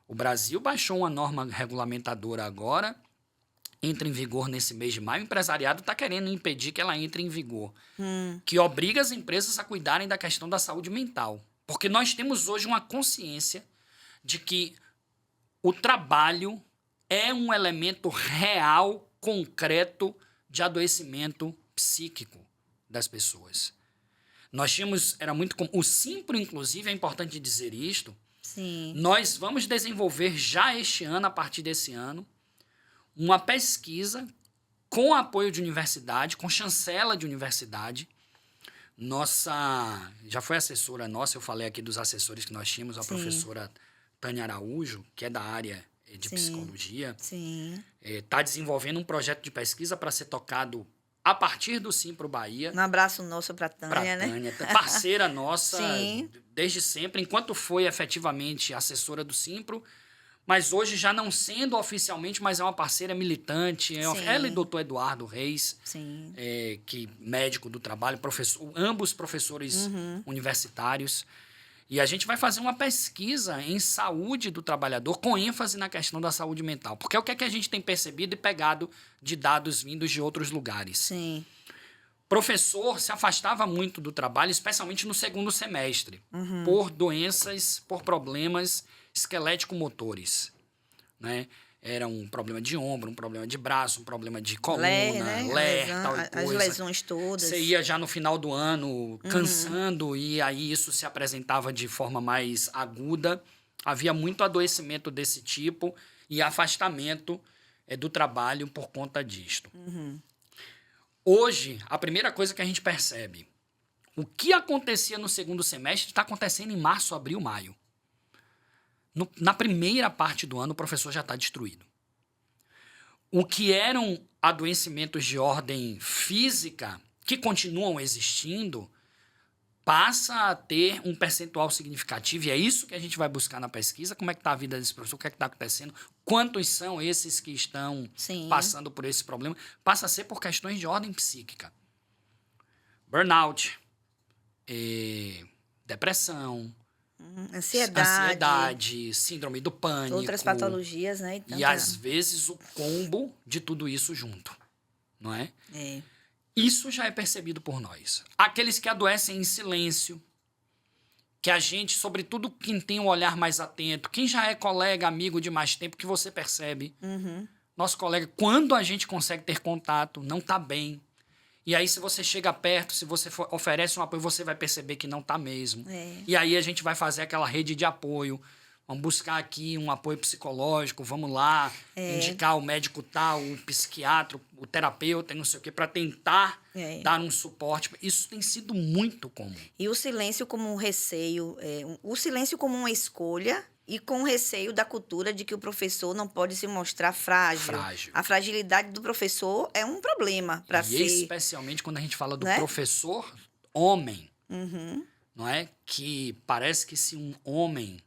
O Brasil baixou uma norma regulamentadora agora, entra em vigor nesse mês de maio. O empresariado está querendo impedir que ela entre em vigor, que obriga as empresas a cuidarem da questão da saúde mental. Porque nós temos hoje uma consciência de que o trabalho é um elemento real, concreto, de adoecimento psíquico das pessoas. Nós tínhamos, era muito comum, o Simpro, inclusive, é importante dizer isto. Sim. Nós vamos desenvolver já este ano, a partir desse ano, uma pesquisa com apoio de universidade, com chancela de universidade. Já foi assessora nossa, eu falei aqui dos assessores que nós tínhamos, a professora Tânia Araújo, que é da área de psicologia. Está desenvolvendo um projeto de pesquisa para ser tocado a partir do Simpro Bahia. Um abraço nosso para Tânia, né? Parceira nossa desde sempre, enquanto foi efetivamente assessora do Simpro, mas hoje já não sendo oficialmente, mas é uma parceira militante. Ela e o doutor Eduardo Reis, que médico do trabalho, ambos professores universitários. E a gente vai fazer uma pesquisa em saúde do trabalhador com ênfase na questão da saúde mental. Porque é o que a gente tem percebido e pegado de dados vindos de outros lugares. Professor se afastava muito do trabalho, especialmente no segundo semestre, por doenças, por problemas esquelético-motores, né? Era um problema de ombro, um problema de braço, um problema de coluna, tal e coisa. As lesões todas. Você ia já no final do ano cansando e aí isso se apresentava de forma mais aguda. Havia muito adoecimento desse tipo e afastamento do trabalho por conta disto. Hoje, a primeira coisa que a gente percebe, o que acontecia no segundo semestre está acontecendo em março, abril, maio. Na primeira parte do ano, o professor já está destruído. O que eram adoecimentos de ordem física, que continuam existindo, passa a ter um percentual significativo, e é isso que a gente vai buscar na pesquisa. Como é que está a vida desse professor, o que é que está acontecendo, quantos são esses que estão passando por esse problema. Passa a ser por questões de ordem psíquica. Burnout, depressão, ansiedade, síndrome do pânico. Outras patologias, né? E às vezes o combo de tudo isso junto, não é? Isso já é percebido por nós. Aqueles que adoecem em silêncio, que a gente, sobretudo quem tem um olhar mais atento, quem já é colega, amigo de mais tempo, que você percebe. Nosso colega, quando a gente consegue ter contato, não está bem. E aí, se você chega perto, se você oferece um apoio, você vai perceber que não está mesmo. E aí, a gente vai fazer aquela rede de apoio. Vamos buscar aqui um apoio psicológico, vamos lá, indicar o médico tal, o psiquiatra, o terapeuta, não sei o quê, para tentar dar um suporte. Isso tem sido muito comum. E o silêncio como um receio, o silêncio como uma escolha e com o receio da cultura de que o professor não pode se mostrar frágil. A fragilidade do professor é um problema para ser... E especialmente quando a gente fala do professor homem, não é? Que parece que se um homem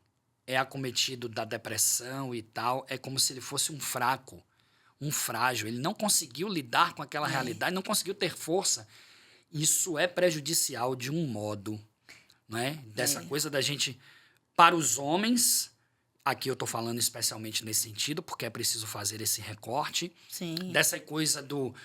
é acometido da depressão e tal, é como se ele fosse um fraco, um frágil. Ele não conseguiu lidar com aquela realidade, não conseguiu ter força. Isso é prejudicial de um modo, não é? Dessa coisa da gente... Para os homens, aqui eu estou falando especialmente nesse sentido, porque é preciso fazer esse recorte. Dessa coisa do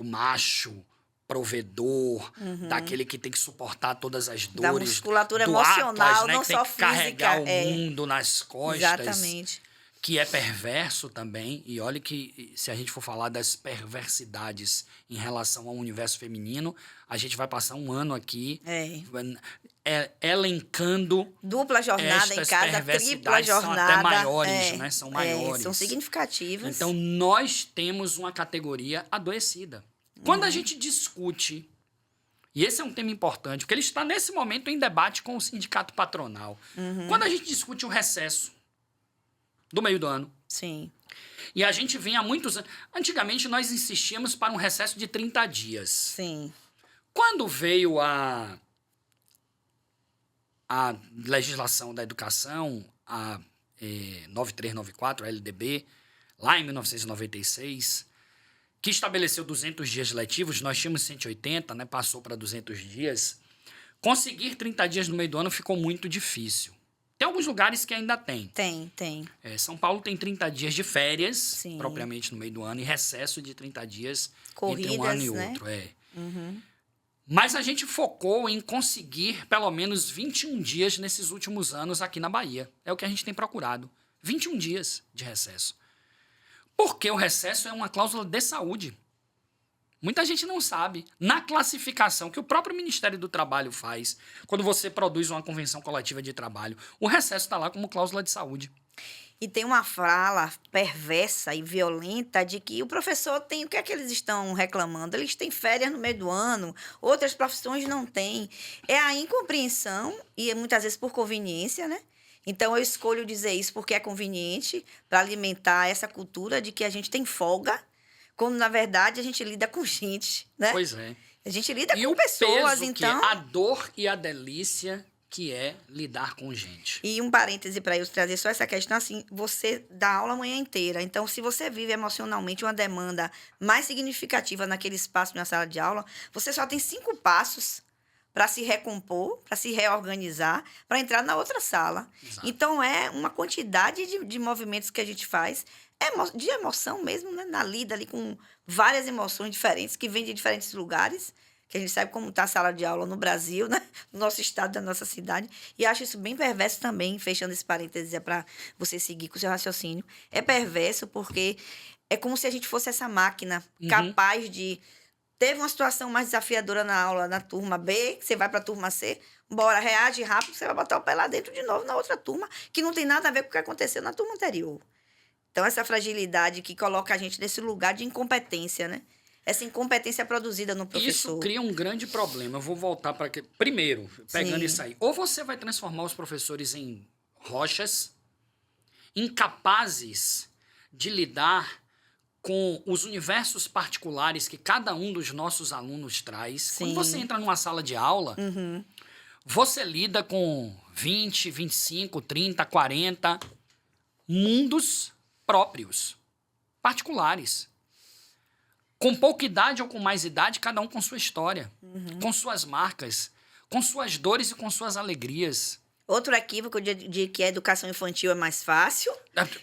macho, provedor, daquele que tem que suportar todas as Da dores. musculatura do emocional, Atlas, né, não que tem só que carregar física. o mundo nas costas. Exatamente. Que é perverso também. E olha que, se a gente for falar das perversidades em relação ao universo feminino, a gente vai passar um ano aqui elencando. Dupla jornada em estas casa, tripla perversidades jornada. são até maiores, né? São maiores. São significativas. Então, nós temos uma categoria adoecida. Quando a gente discute, e esse é um tema importante, porque ele está nesse momento em debate com o sindicato patronal. Quando a gente discute o recesso do meio do ano, Sim. e a gente vem há muitos anos... Antigamente, nós insistíamos para um recesso de 30 dias. Sim. Quando veio a legislação da educação, a 9394, a LDB, lá em 1996, que estabeleceu 200 dias letivos, nós tínhamos 180, né, passou para 200 dias. Conseguir 30 dias no meio do ano ficou muito difícil. Tem alguns lugares que ainda tem. Tem. São Paulo tem 30 dias de férias, Sim. propriamente no meio do ano, e recesso de 30 dias Corridas, entre um ano e né? outro. Mas a gente focou em conseguir pelo menos 21 dias nesses últimos anos aqui na Bahia. É o que a gente tem procurado. 21 dias de recesso. Porque o recesso é uma cláusula de saúde. Muita gente não sabe. Na classificação que o próprio Ministério do Trabalho faz, quando você produz uma convenção coletiva de trabalho, o recesso está lá como cláusula de saúde. E tem uma fala perversa e violenta de que o professor tem... O que é que eles estão reclamando? Eles têm férias no meio do ano, outras profissões não têm. É a incompreensão, e muitas vezes por conveniência, né? Então, eu escolho dizer isso porque é conveniente para alimentar essa cultura de que a gente tem folga, quando, na verdade, a gente lida com gente, né? Pois é. A gente lida E com o pessoas, peso então... que é a dor e a delícia que é lidar com gente. E um parêntese para eu trazer só essa questão, assim, você dá aula a manhã inteira. Então, se você vive emocionalmente uma demanda mais significativa naquele espaço de uma sala de aula, você só tem 5 passos para se recompor, para se reorganizar, para entrar na outra sala. Exato. Então, é uma quantidade de movimentos que a gente faz, de emoção mesmo, né? Na lida ali com várias emoções diferentes, que vêm de diferentes lugares, que a gente sabe como está a sala de aula no Brasil, né? No nosso estado, da nossa cidade. E acho isso bem perverso também, fechando esse parênteses para você seguir com o seu raciocínio. É perverso porque é como se a gente fosse essa máquina capaz de... Teve uma situação mais desafiadora na aula, na turma B, que você vai para a turma C, bora, reage rápido, você vai botar o pé lá dentro de novo na outra turma, que não tem nada a ver com o que aconteceu na turma anterior. Então, essa fragilidade que coloca a gente nesse lugar de incompetência, né? Essa incompetência produzida no professor. Isso cria um grande problema. Eu vou voltar para... Primeiro, pegando isso aí. Ou você vai transformar os professores em rochas, incapazes de lidar com os universos particulares que cada um dos nossos alunos traz. Sim. Quando você entra numa sala de aula, você lida com 20, 25, 30, 40 mundos próprios, particulares. Com pouca idade ou com mais idade, cada um com sua história, com suas marcas, com suas dores e com suas alegrias. Outro equívoco de que a educação infantil é mais fácil,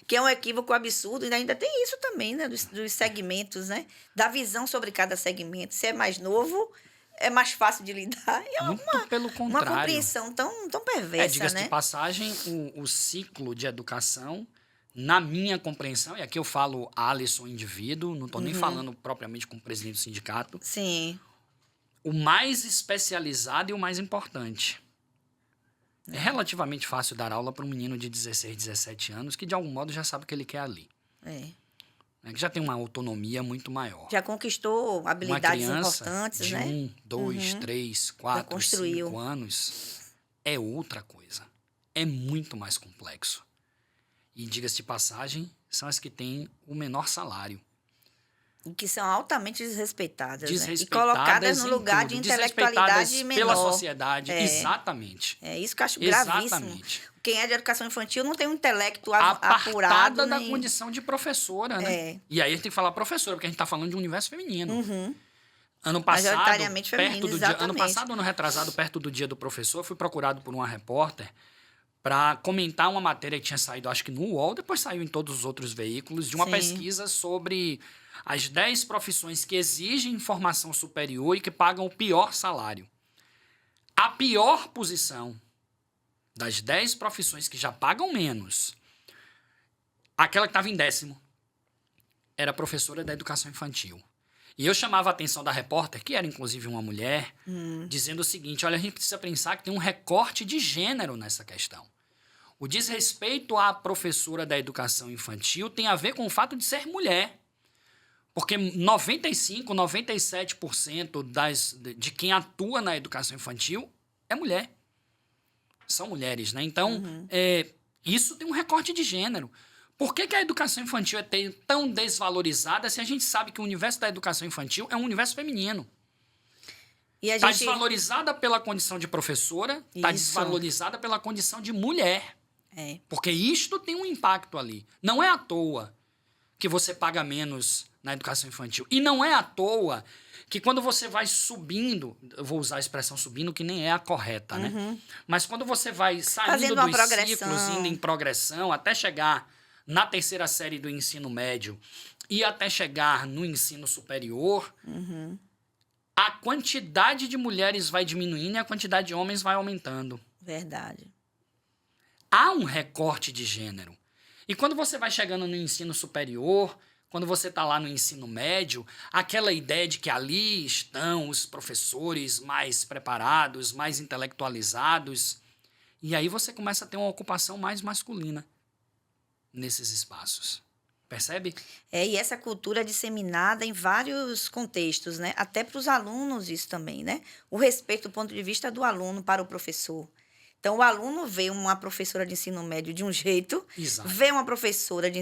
que é um equívoco absurdo, e ainda tem isso também, né? Dos segmentos, né? Da visão sobre cada segmento. Se é mais novo, é mais fácil de lidar. É Muito pelo contrário. Uma compreensão tão perversa, diga-se né? de passagem, o ciclo de educação, na minha compreensão, e aqui eu falo Alisson indivíduo, não estou nem falando propriamente como presidente do sindicato, Sim. o mais especializado e o mais importante. É relativamente fácil dar aula para um menino de 16, 17 anos que, de algum modo, já sabe o que ele quer ali. Que já tem uma autonomia muito maior. Já conquistou habilidades uma criança importantes, de né? 1, 2, 3, 4, 5 anos é outra coisa. É muito mais complexo. E, diga-se de passagem, são as que têm o menor salário. E que são altamente desrespeitadas, né? E Desrespeitadas colocadas no em lugar tudo. de intelectualidade menor. Pela sociedade, exatamente. É isso que eu acho gravíssimo. Exatamente. Quem é de educação infantil não tem um intelecto apurado. Apartada da nem... condição de professora, né? E aí a gente tem que falar professora, porque a gente está falando de um universo feminino. Ano passado, majoritariamente feminino, ano retrasado, perto do dia do professor, eu fui procurado por uma repórter para comentar uma matéria que tinha saído, acho que no UOL, depois saiu em todos os outros veículos, de uma Sim. pesquisa sobre as 10 profissões que exigem formação superior e que pagam o pior salário. A pior posição das 10 profissões que já pagam menos, aquela que estava em 10º, era professora da educação infantil. E eu chamava a atenção da repórter, que era inclusive uma mulher, dizendo o seguinte: olha, a gente precisa pensar que tem um recorte de gênero nessa questão. O desrespeito à professora da educação infantil tem a ver com o fato de ser mulher. Porque 95%, 97% de quem atua na educação infantil é mulher. São mulheres, né? Então, isso tem um recorte de gênero. Por que a educação infantil é tão desvalorizada se a gente sabe que o universo da educação infantil é um universo feminino? E a Está gente... desvalorizada pela condição de professora, está Isso. desvalorizada pela condição de mulher. É. Porque isto tem um impacto ali. Não é à toa que você paga menos na educação infantil. E não é à toa que quando você vai subindo, eu vou usar a expressão subindo, que nem é a correta, né? Mas quando você vai saindo Fazendo uma dos progressão. ciclos, indo em progressão, até chegar na 3ª série do ensino médio e até chegar no ensino superior, a quantidade de mulheres vai diminuindo e a quantidade de homens vai aumentando. Verdade. Há um recorte de gênero. E quando você vai chegando no ensino superior, quando você está lá no ensino médio, aquela ideia de que ali estão os professores mais preparados, mais intelectualizados, e aí você começa a ter uma ocupação mais masculina nesses espaços. Percebe? E essa cultura é disseminada em vários contextos, né? Até para os alunos isso também, né? O respeito do ponto de vista do aluno para o professor. Então, o aluno vê uma professora de ensino médio de um jeito, Exato. vê uma professora de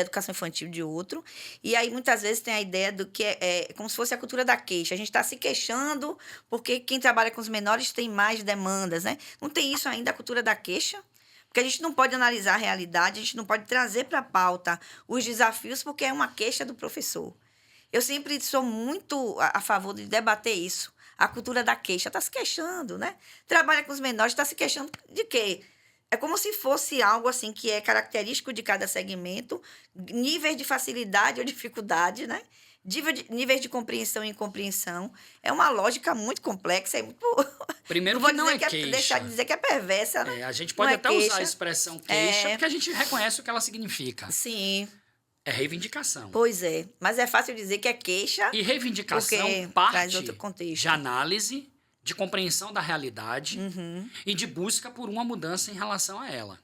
educação infantil de outro, e aí muitas vezes tem a ideia do que é como se fosse a cultura da queixa. A gente está se queixando porque quem trabalha com os menores tem mais demandas, né? Não tem isso ainda, a cultura da queixa? Porque a gente não pode analisar a realidade, a gente não pode trazer para a pauta os desafios, porque é uma queixa do professor. Eu sempre sou muito a favor de debater isso. A cultura da queixa está se queixando, né? Trabalha com os menores, está se queixando de quê? É como se fosse algo assim que é característico de cada segmento, níveis de facilidade ou dificuldade, né? Níveis de compreensão e incompreensão. É uma lógica muito complexa. É muito... Primeiro vou que não é dizer queixa. Deixar de dizer que é perversa, né? A gente pode Não é até queixa. usar a expressão queixa, porque a gente reconhece o que ela significa. Sim, É reivindicação. pois é. Mas é fácil dizer que é queixa. E reivindicação Porque parte traz outro contexto. de análise, de compreensão da realidade e de busca por uma mudança em relação a ela.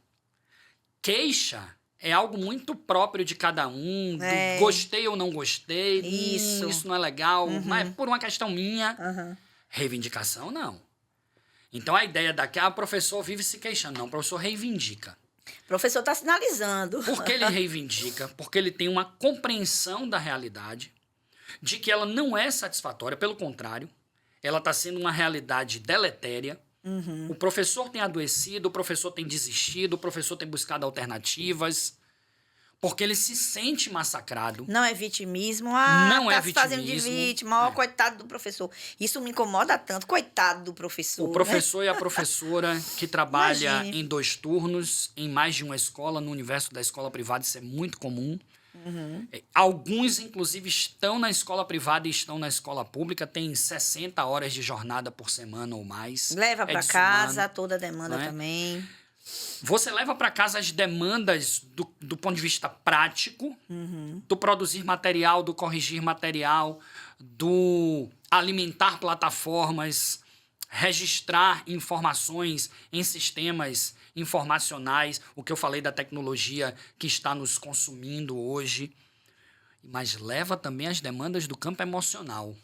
Queixa é algo muito próprio de cada um, do gostei ou não gostei, isso não é legal, mas por uma questão minha. Reivindicação, não. Então a ideia daqui, o professor vive se queixando. Não, o professor reivindica. O professor está sinalizando. Por que ele reivindica? Porque ele tem uma compreensão da realidade, de que ela não é satisfatória, pelo contrário, ela está sendo uma realidade deletéria. O professor tem adoecido, o professor tem desistido, o professor tem buscado alternativas, porque ele se sente massacrado. Não é vitimismo. Não é tá se fazendo de vitimismo. vítima. Coitado do professor. Isso me incomoda tanto. Coitado do professor. O professor e a professora que trabalha Imagine. em 2 turnos, em mais de uma escola, no universo da escola privada, isso é muito comum. Alguns, inclusive, estão na escola privada e estão na escola pública, tem 60 horas de jornada por semana ou mais. Leva para desumano, casa toda a demanda não é? também. Você leva para casa as demandas do ponto de vista prático, do produzir material, do corrigir material, do alimentar plataformas, registrar informações em sistemas informacionais, o que eu falei da tecnologia que está nos consumindo hoje. Mas leva também as demandas do campo emocional.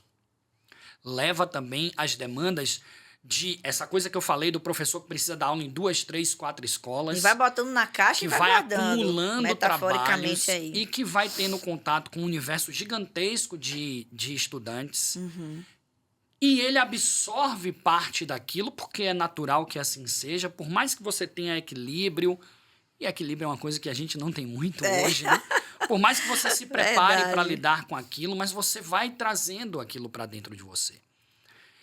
Leva também as demandas de essa coisa que eu falei do professor que precisa dar aula em 2, 3, 4 escolas. E vai botando na caixa que e vai vai guardando. acumulando trabalhos Metaforicamente aí. e que vai tendo contato com um universo gigantesco de estudantes. E ele absorve parte daquilo, porque é natural que assim seja, por mais que você tenha equilíbrio, e equilíbrio é uma coisa que a gente não tem muito hoje, né? Por mais que você se prepare Verdade. para lidar com aquilo, mas você vai trazendo aquilo para dentro de você.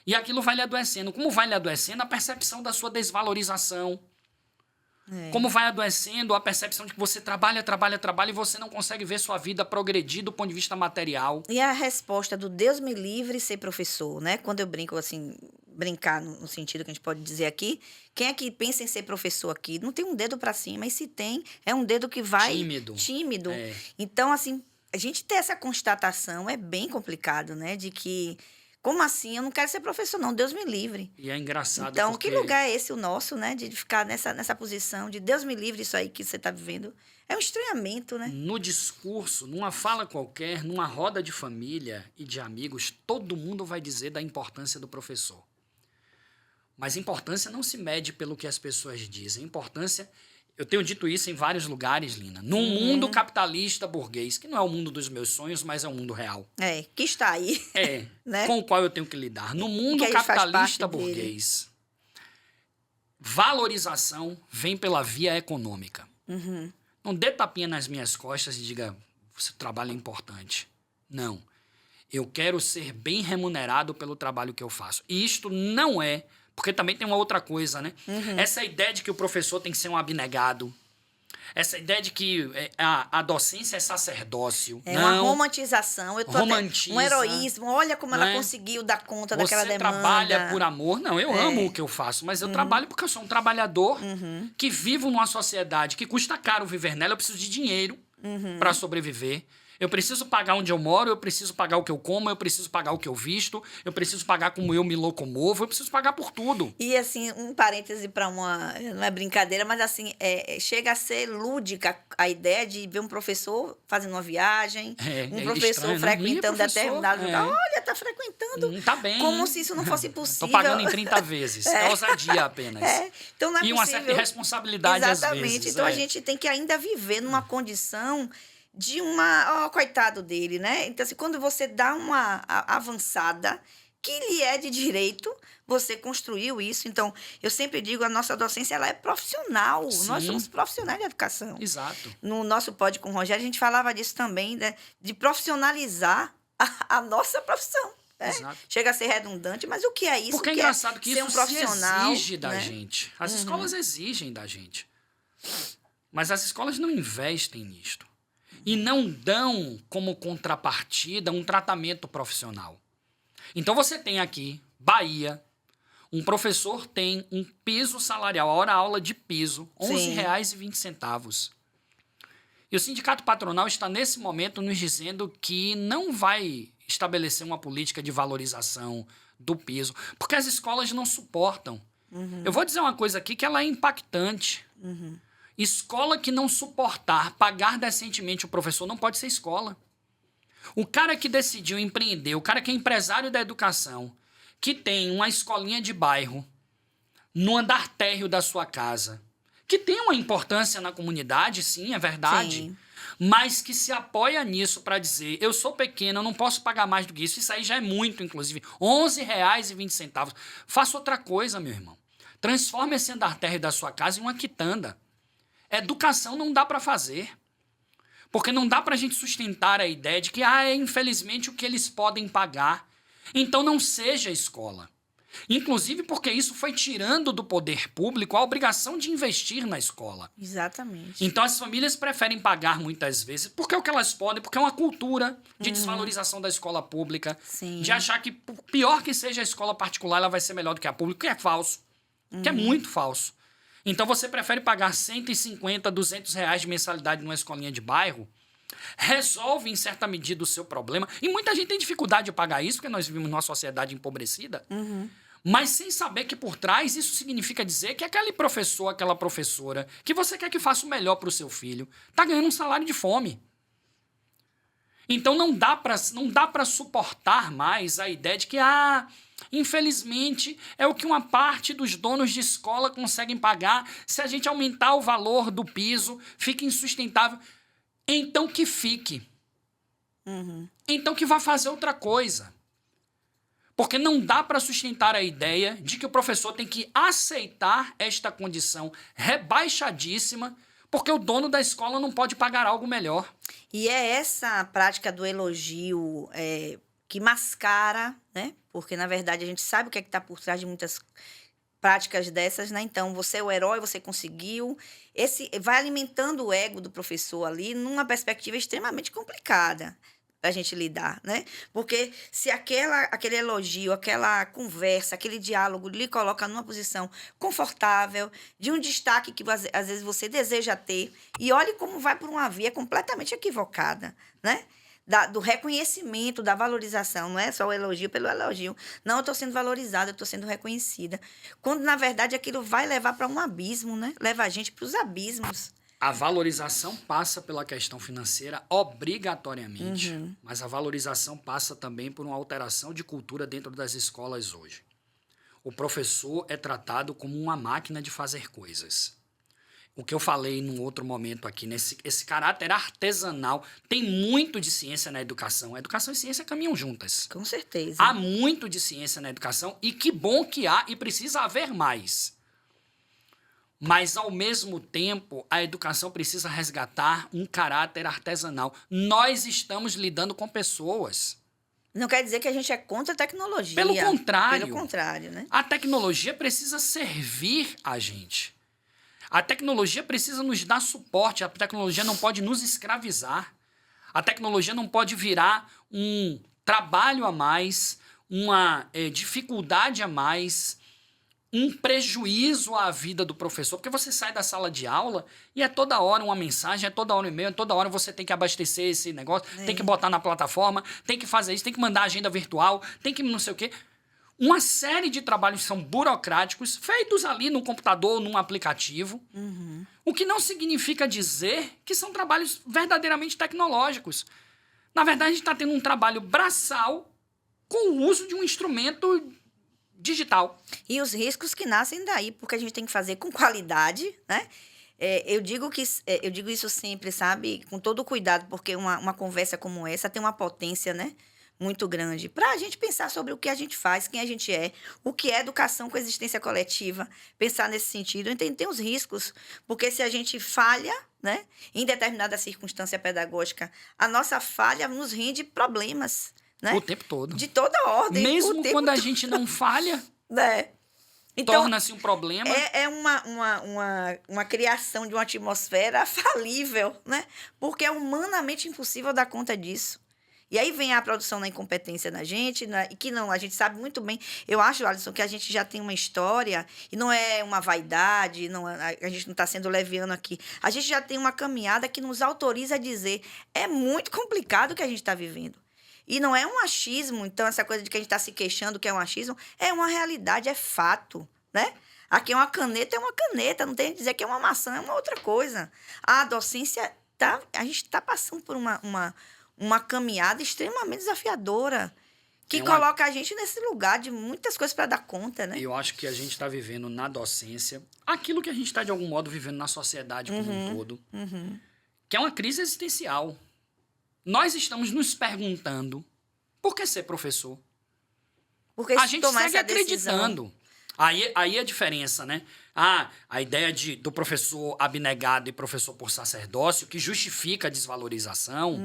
E aquilo vai lhe adoecendo. Como vai lhe adoecendo? A percepção da sua desvalorização. Como vai adoecendo a percepção de que você trabalha e você não consegue ver sua vida progredir do ponto de vista material. E a resposta do Deus me livre ser professor, né? Quando eu brinco assim, brincar no sentido que a gente pode dizer aqui, quem é que pensa em ser professor aqui? Não tem um dedo para cima, e se tem, é um dedo que vai tímido. É. Então, assim, a gente ter essa constatação é bem complicado, né? De que, como assim? Eu não quero ser professor, não, Deus me livre. E é engraçado Então, porque... que lugar é esse o nosso, né? De ficar nessa posição de Deus me livre, isso aí que você está vivendo. É um estranhamento, né? No discurso, numa fala qualquer, numa roda de família e de amigos, todo mundo vai dizer da importância do professor. Mas importância não se mede pelo que as pessoas dizem. Importância, eu tenho dito isso em vários lugares, Lina. Num mundo capitalista burguês, que não é o mundo dos meus sonhos, mas é o mundo real. Que está aí. Né? Com o qual eu tenho que lidar. No mundo Que a gente faz capitalista parte dele. burguês, valorização vem pela via econômica. Não dê tapinha nas minhas costas e diga, seu trabalho é importante. Não. Eu quero ser bem remunerado pelo trabalho que eu faço. E isto não é... Porque também tem uma outra coisa, né? Essa ideia de que o professor tem que ser um abnegado. Essa ideia de que a docência é sacerdócio. É não. uma romantização. Eu tô Romantiza, um heroísmo. Olha como ela né? conseguiu dar conta Você daquela demanda. trabalha por amor. Não, eu amo o que eu faço, mas eu trabalho porque eu sou um trabalhador que vivo numa sociedade que custa caro viver nela. Eu preciso de dinheiro para sobreviver. Eu preciso pagar onde eu moro, eu preciso pagar o que eu como, eu preciso pagar o que eu visto, eu preciso pagar como eu me locomovo, eu preciso pagar por tudo. E, assim, um parêntese para uma... Não é brincadeira, mas, assim, chega a ser lúdica a ideia de ver um professor fazendo uma viagem, um professor estranho, frequentando né? determinado lugar. Olha, tá frequentando. Tá bem. Como se isso não fosse possível. Tô pagando em 30 vezes. É ousadia apenas. Então não é e possível. uma certa irresponsabilidade às vezes. Exatamente. Então a gente tem que ainda viver numa condição de uma... coitado dele, né? Então, assim, quando você dá uma avançada, que lhe é de direito, você construiu isso. Então, eu sempre digo, a nossa docência, ela é profissional. Sim. Nós somos profissionais de educação. Exato. No nosso Pod com o Rogério, a gente falava disso também, né? De profissionalizar a nossa profissão. Né? Chega a ser redundante, mas o que é isso? Porque é engraçado que isso profissional, exige da gente. As escolas exigem da gente. Mas as escolas não investem nisto. E não dão como contrapartida um tratamento profissional. Então você tem aqui, Bahia, um professor tem um piso salarial, a hora-aula de piso, R$ 11,20. E o sindicato patronal está nesse momento nos dizendo que não vai estabelecer uma política de valorização do piso, porque as escolas não suportam. Eu vou dizer uma coisa aqui que ela é impactante. Escola que não suportar pagar decentemente o professor não pode ser escola. O cara que decidiu empreender, o cara que é empresário da educação, que tem uma escolinha de bairro no andar térreo da sua casa, que tem uma importância na comunidade, sim, é verdade, mas que se apoia nisso para dizer, eu sou pequeno, eu não posso pagar mais do que isso aí já é muito, inclusive, R$ 11,20. Faça outra coisa, meu irmão. Transforme esse andar térreo da sua casa em uma quitanda. Educação não dá para fazer. Porque não dá para a gente sustentar a ideia de que, é infelizmente o que eles podem pagar. Então não seja escola. Inclusive porque isso foi tirando do poder público a obrigação de investir na escola. Exatamente. Então as famílias preferem pagar muitas vezes, porque é o que elas podem, porque é uma cultura de desvalorização da escola pública, de achar que, por pior que seja a escola particular, ela vai ser melhor do que a pública, que é falso. Que é muito falso. Então você prefere pagar 150, 200 reais de mensalidade numa escolinha de bairro, resolve em certa medida o seu problema, e muita gente tem dificuldade de pagar isso, porque nós vivemos numa sociedade empobrecida, mas sem saber que por trás isso significa dizer que aquele professor, aquela professora, que você quer que faça o melhor para o seu filho, está ganhando um salário de fome. Então não dá para suportar mais a ideia de que, infelizmente, é o que uma parte dos donos de escola conseguem pagar. Se a gente aumentar o valor do piso, fica insustentável. Então que fique. Então que vá fazer outra coisa. Porque não dá para sustentar a ideia de que o professor tem que aceitar esta condição rebaixadíssima, porque o dono da escola não pode pagar algo melhor. E é essa prática do elogio que mascara, né? Porque, na verdade, a gente sabe o que é que está por trás de muitas práticas dessas, né? Então, você é o herói, você conseguiu. Esse vai alimentando o ego do professor ali numa perspectiva extremamente complicada para a gente lidar, né? Porque se aquele elogio, aquela conversa, aquele diálogo lhe coloca numa posição confortável, de um destaque que às vezes você deseja ter, e olhe como vai por uma via completamente equivocada, né? Do reconhecimento, da valorização, não é só o elogio pelo elogio. Não, eu estou sendo valorizada, eu estou sendo reconhecida. Quando, na verdade, aquilo vai levar para um abismo, né? Leva a gente para os abismos. A valorização passa pela questão financeira obrigatoriamente, mas a valorização passa também por uma alteração de cultura dentro das escolas hoje. O professor é tratado como uma máquina de fazer coisas. O que eu falei num outro momento aqui, esse caráter artesanal, tem muito de ciência na educação. A educação e ciência caminham juntas. Com certeza. Há muito de ciência na educação e que bom que há e precisa haver mais. Mas, ao mesmo tempo, a educação precisa resgatar um caráter artesanal. Nós estamos lidando com pessoas. Não quer dizer que a gente é contra a tecnologia. Pelo contrário. Pelo contrário, né? A tecnologia precisa servir a gente. A tecnologia precisa nos dar suporte. A tecnologia não pode nos escravizar. A tecnologia não pode virar um trabalho a mais, uma dificuldade a mais, um prejuízo à vida do professor, porque você sai da sala de aula e é toda hora uma mensagem, é toda hora um e-mail, é toda hora você tem que abastecer esse negócio, tem que botar na plataforma, tem que fazer isso, tem que mandar agenda virtual, tem que não sei o quê. Uma série de trabalhos são burocráticos, feitos ali no computador, num aplicativo, o que não significa dizer que são trabalhos verdadeiramente tecnológicos. Na verdade, a gente está tendo um trabalho braçal com o uso de um instrumento digital. E os riscos que nascem daí, porque a gente tem que fazer com qualidade, né? Eu digo isso sempre, sabe? Com todo cuidado, porque uma conversa como essa tem uma potência, né? Muito grande. Para a gente pensar sobre o que a gente faz, quem a gente é, o que é educação com existência coletiva, pensar nesse sentido, entender os riscos, porque se a gente falha, né? Em determinada circunstância pedagógica, a nossa falha nos rende problemas. Né? O tempo todo. De toda ordem. Mesmo quando a gente não falha, então, torna-se um problema. É uma criação de uma atmosfera falível, né? Porque é humanamente impossível dar conta disso. E aí vem a produção da incompetência na gente, né? E que não, a gente sabe muito bem. Eu acho, Alisson, que a gente já tem uma história, e não é uma vaidade, a gente não está sendo leviano aqui. A gente já tem uma caminhada que nos autoriza a dizer: é muito complicado o que a gente está vivendo. E não é um achismo, então, essa coisa de que a gente está se queixando que é um achismo, é uma realidade, é fato, né? Aqui é uma caneta, não tem que dizer que é uma maçã, é uma outra coisa. A docência, a gente está passando por uma caminhada extremamente desafiadora, que coloca a gente nesse lugar de muitas coisas para dar conta, né? Eu acho que a gente está vivendo na docência aquilo que a gente está, de algum modo, vivendo na sociedade como um todo, que é uma crise existencial. Nós estamos nos perguntando por que ser professor? Porque a gente tomar segue essa decisão. acreditando. Aí a diferença, né? A ideia do professor abnegado e professor por sacerdócio, que justifica a desvalorização,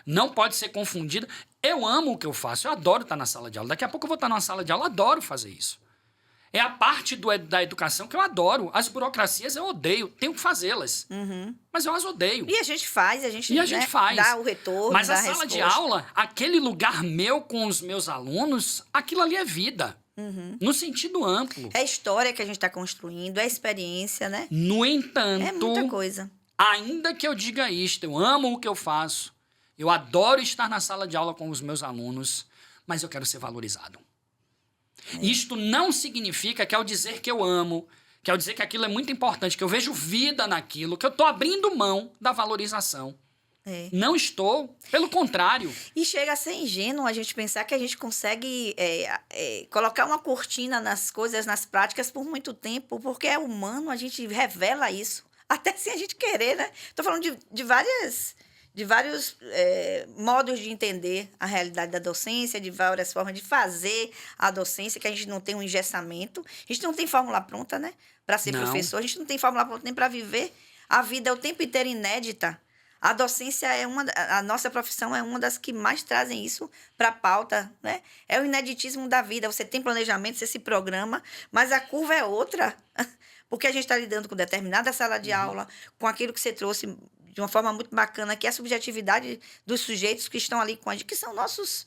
não pode ser confundida. Eu amo o que eu faço, eu adoro estar na sala de aula. Daqui a pouco eu vou estar numa sala de aula, adoro fazer isso. É a parte da educação que eu adoro. As burocracias eu odeio, tenho que fazê-las. Mas eu as odeio. E a gente faz, faz. Dá o retorno, mas dá a sala de aula, aquele lugar meu com os meus alunos, aquilo ali é vida. No sentido amplo. É a história que a gente está construindo, é a experiência, né? No entanto, é muita coisa. Ainda que eu diga isto, eu amo o que eu faço, eu adoro estar na sala de aula com os meus alunos, mas eu quero ser valorizado. Isto não significa que ao dizer que eu amo, que ao dizer que aquilo é muito importante, que eu vejo vida naquilo, que eu estou abrindo mão da valorização. Não estou, pelo contrário. E chega a ser ingênuo a gente pensar que a gente consegue colocar uma cortina nas coisas, nas práticas por muito tempo, porque é humano, a gente revela isso, até sem a gente querer, né? Estou falando de vários modos de entender a realidade da docência, de várias formas de fazer a docência, que a gente não tem um engessamento, a gente não tem fórmula pronta, né? Para ser professor, a gente não tem fórmula pronta nem para viver. A vida é o tempo inteiro inédita. A docência a nossa profissão é uma das que mais trazem isso para a pauta, né? É o ineditismo da vida. Você tem planejamento, você se programa, mas a curva é outra. Porque a gente está lidando com determinada sala de aula, com aquilo que você trouxe de uma forma muito bacana, que é a subjetividade dos sujeitos que estão ali com a gente, que são nossos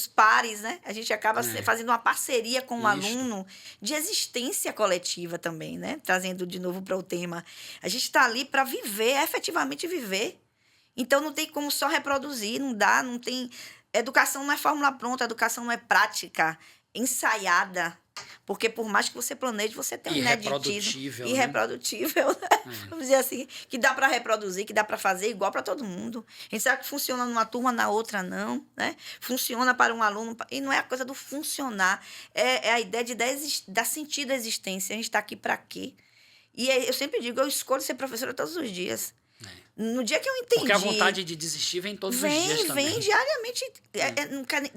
pares, né? A gente acaba fazendo uma parceria com o aluno de existência coletiva também, né? Trazendo de novo para o tema. A gente está ali para viver, efetivamente viver. Então, não tem como só reproduzir, não dá, não tem... Educação não é fórmula pronta, educação não é prática, ensaiada. Porque por mais que você planeje, você tem um ineditismo. Irreprodutível, né? Vamos dizer assim, que dá para reproduzir, que dá para fazer igual para todo mundo. A gente sabe que funciona numa turma, na outra não, né? Funciona para um aluno, e não é a coisa do funcionar, é a ideia de dar sentido à existência. A gente está aqui para quê? E eu sempre digo, eu escolho ser professora todos os dias. No dia que eu entendi... Porque a vontade de desistir vem todos os dias também. Vem diariamente.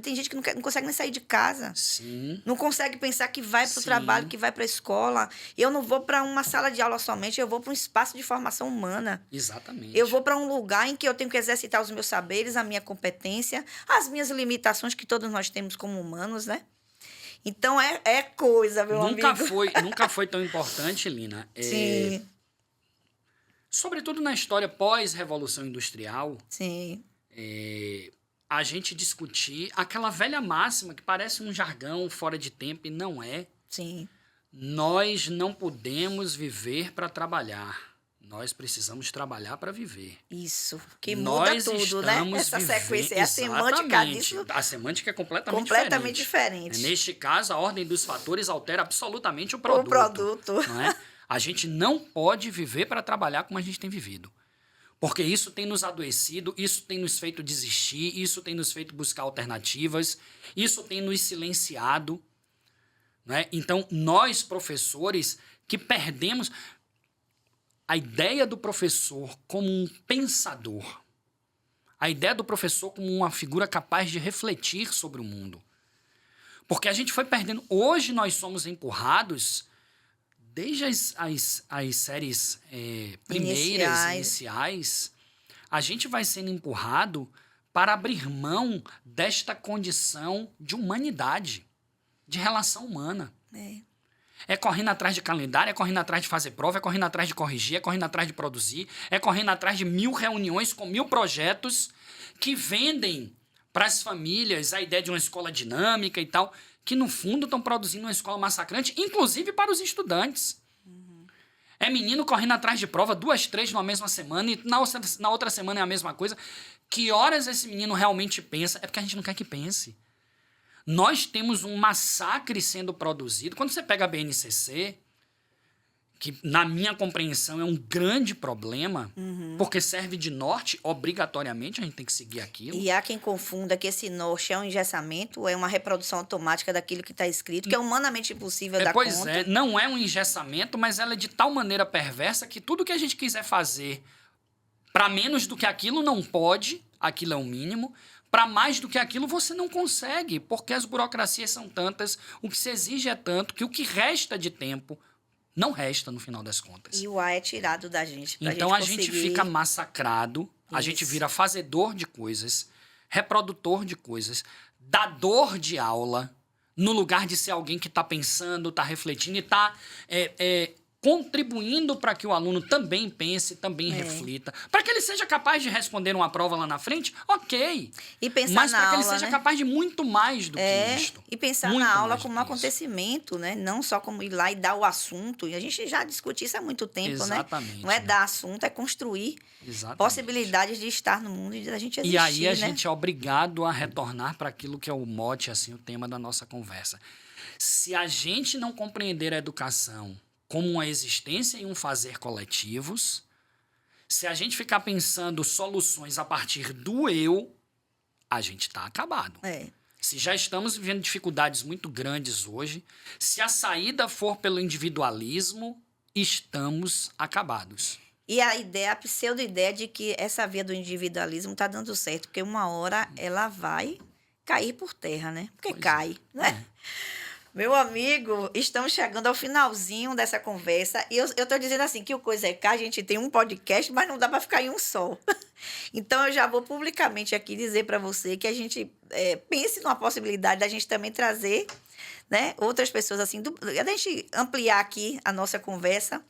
Tem gente que não consegue nem sair de casa. Sim. Não consegue pensar que vai para o trabalho, que vai para a escola. Eu não vou para uma sala de aula somente, eu vou para um espaço de formação humana. Exatamente. Eu vou para um lugar em que eu tenho que exercitar os meus saberes, a minha competência, as minhas limitações que todos nós temos como humanos, né? Então, é coisa, meu amigo. Nunca foi tão importante, Lina. Sim. Sobretudo na história pós-revolução industrial, Sim. A gente discutir aquela velha máxima que parece um jargão fora de tempo e não é. Sim. Nós não podemos viver para trabalhar. Nós precisamos trabalhar para viver. Isso, que muda tudo, né? Essa sequência, a semântica disso... A semântica é completamente diferente. Neste caso, a ordem dos fatores altera absolutamente o produto. Não é? A gente não pode viver para trabalhar como a gente tem vivido. Porque isso tem nos adoecido, isso tem nos feito desistir, isso tem nos feito buscar alternativas, isso tem nos silenciado. Né? Então, nós, professores, que perdemos a ideia do professor como um pensador, a ideia do professor como uma figura capaz de refletir sobre o mundo. Porque a gente foi perdendo. Hoje nós somos empurrados... Desde as séries primeiras, iniciais, a gente vai sendo empurrado para abrir mão desta condição de humanidade, de relação humana. É correndo atrás de calendário, é correndo atrás de fazer prova, é correndo atrás de corrigir, é correndo atrás de produzir, é correndo atrás de 1000 reuniões com 1000 projetos que vendem para as famílias a ideia de uma escola dinâmica e tal, que no fundo estão produzindo uma escola massacrante, inclusive para os estudantes. É menino correndo atrás de prova 2, 3 numa mesma semana e na outra semana é a mesma coisa. Que horas esse menino realmente pensa? É porque a gente não quer que pense. Nós temos um massacre sendo produzido. Quando você pega a BNCC, que na minha compreensão é um grande problema, porque serve de norte, obrigatoriamente a gente tem que seguir aquilo. E há quem confunda que esse norte é um engessamento, é uma reprodução automática daquilo que está escrito, que é humanamente impossível dar conta. Pois é, não é um engessamento, mas ela é de tal maneira perversa que tudo que a gente quiser fazer para menos do que aquilo não pode, aquilo é o mínimo, para mais do que aquilo você não consegue, porque as burocracias são tantas, o que se exige é tanto, que o que resta de tempo não resta, no final das contas. E o ar é tirado da gente. Então a gente fica massacrado, a gente vira fazedor de coisas, reprodutor de coisas, dador de aula, no lugar de ser alguém que está pensando, está refletindo e está contribuindo para que o aluno também pense, também reflita. Para que ele seja capaz de responder uma prova lá na frente, ok. E pensar mas na aula, para que ele seja capaz de muito mais do que isto. E pensar na aula como um acontecimento, né? Não só como ir lá e dar o assunto. E a gente já discute isso há muito tempo, Exatamente, né? Não é dar assunto, é construir possibilidades de estar no mundo e de a gente existir, E aí a né? gente é obrigado a retornar para aquilo que é o mote, assim, o tema da nossa conversa. Se a gente não compreender a educação como uma existência e um fazer coletivos, se a gente ficar pensando soluções a partir do eu, a gente está acabado. Se já estamos vivendo dificuldades muito grandes hoje, se a saída for pelo individualismo, estamos acabados. E a pseudo-ideia de que essa via do individualismo está dando certo, porque uma hora ela vai cair por terra, né? Porque cai, né? Meu amigo, estamos chegando ao finalzinho dessa conversa. E eu estou dizendo assim que o Coisa é Cá, a gente tem um podcast, mas não dá para ficar em um só. Então, eu já vou publicamente aqui dizer para você que a gente pense numa possibilidade da gente também trazer, né, outras pessoas, assim, a gente ampliar aqui a nossa conversa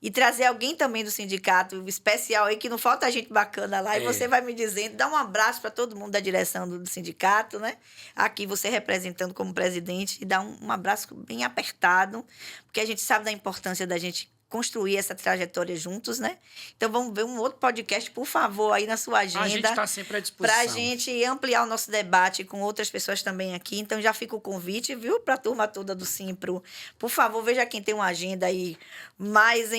e trazer alguém também do sindicato especial aí, que não falta gente bacana lá. E você vai me dizendo, dá um abraço para todo mundo da direção do sindicato, né? Aqui você representando como presidente, e dá um abraço bem apertado, porque a gente sabe da importância da gente construir essa trajetória juntos, né? Então, vamos ver um outro podcast, por favor, aí na sua agenda. A gente está sempre à disposição. Para a gente ampliar o nosso debate com outras pessoas também aqui. Então, já fica o convite, viu? Para a turma toda do Simpro. Por favor, veja quem tem uma agenda aí mais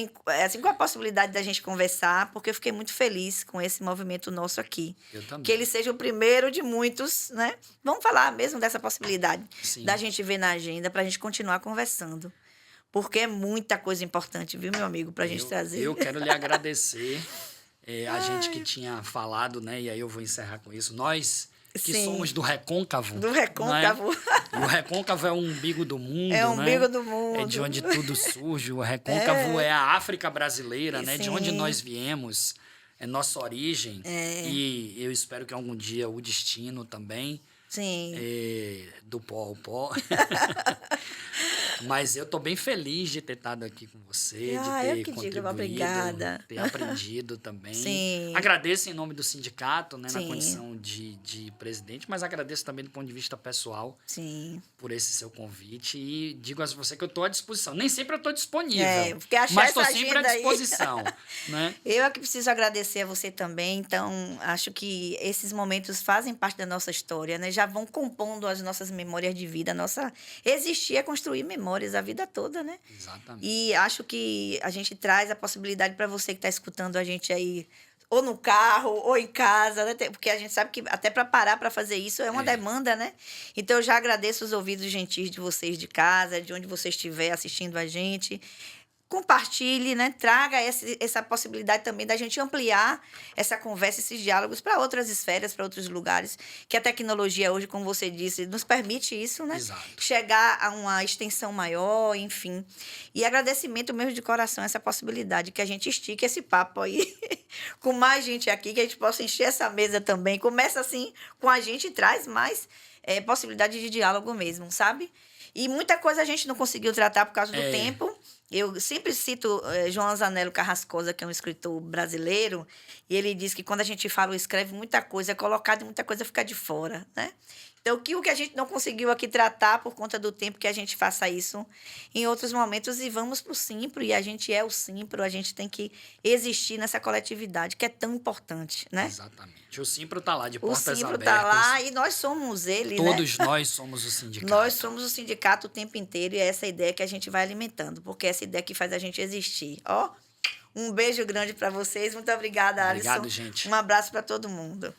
assim, com a possibilidade da gente conversar, porque eu fiquei muito feliz com esse movimento nosso aqui. Eu também. Que ele seja o primeiro de muitos, né? Vamos falar mesmo dessa possibilidade. Sim. Da gente ver na agenda, para a gente continuar conversando. Porque é muita coisa importante, viu, meu amigo, para a gente trazer. Eu quero lhe agradecer, a gente que tinha falado, né? E aí eu vou encerrar com isso. Nós que Sim. somos do Recôncavo. Do Recôncavo. Né? E o Recôncavo é o umbigo do mundo, É o umbigo né? do mundo. É de onde tudo surge. O Recôncavo é a África brasileira, né? De onde nós viemos, é nossa origem. E eu espero que algum dia o destino também. Sim. Do pó ao pó. Mas eu tô bem feliz de ter estado aqui com você, de ter contribuído, obrigada. ter aprendido também. Sim. Agradeço em nome do sindicato, né, na Sim. condição de presidente, mas agradeço também do ponto de vista pessoal Sim. por esse seu convite e digo a você que eu estou à disposição. Nem sempre eu estou disponível, porque achar mas estou essa sempre à agenda aí. disposição. Né? Eu é que preciso agradecer a você também. Então, acho que esses momentos fazem parte da nossa história, né? Já vão compondo as nossas memórias de vida. Nossa existir é construir memórias a vida toda, né? Exatamente. E acho que a gente traz a possibilidade para você que está escutando a gente aí, ou no carro, ou em casa, né? Porque a gente sabe que até para parar para fazer isso é uma demanda, né? Então, eu já agradeço os ouvidos gentis de vocês de casa, de onde você estiver assistindo a gente. Compartilhe, né? Traga essa possibilidade também da gente ampliar essa conversa, esses diálogos para outras esferas, para outros lugares, que a tecnologia hoje, como você disse, nos permite isso, né? Exato. Chegar a uma extensão maior, enfim. E agradecimento mesmo de coração essa possibilidade, que a gente estique esse papo aí com mais gente aqui, que a gente possa encher essa mesa também. Começa assim com a gente e traz mais possibilidade de diálogo mesmo, sabe? E muita coisa a gente não conseguiu tratar por causa do tempo. Eu sempre cito João Anzanello Carrascosa, que é um escritor brasileiro, e ele diz que quando a gente fala ou escreve, muita coisa é colocada e muita coisa fica de fora, né? Então, o que a gente não conseguiu aqui tratar por conta do tempo, que a gente faça isso em outros momentos e vamos para o Simpro, e a gente é o Simpro, a gente tem que existir nessa coletividade, que é tão importante, né? Exatamente. O Simpro está lá, de portas abertas. O Simpro está lá e nós somos ele, Todos né? nós somos o sindicato. Nós somos o sindicato o tempo inteiro e é essa ideia que a gente vai alimentando, porque é essa ideia que faz a gente existir. Ó, um beijo grande para vocês. Muito obrigada, Alisson. Obrigado, gente. Um abraço para todo mundo.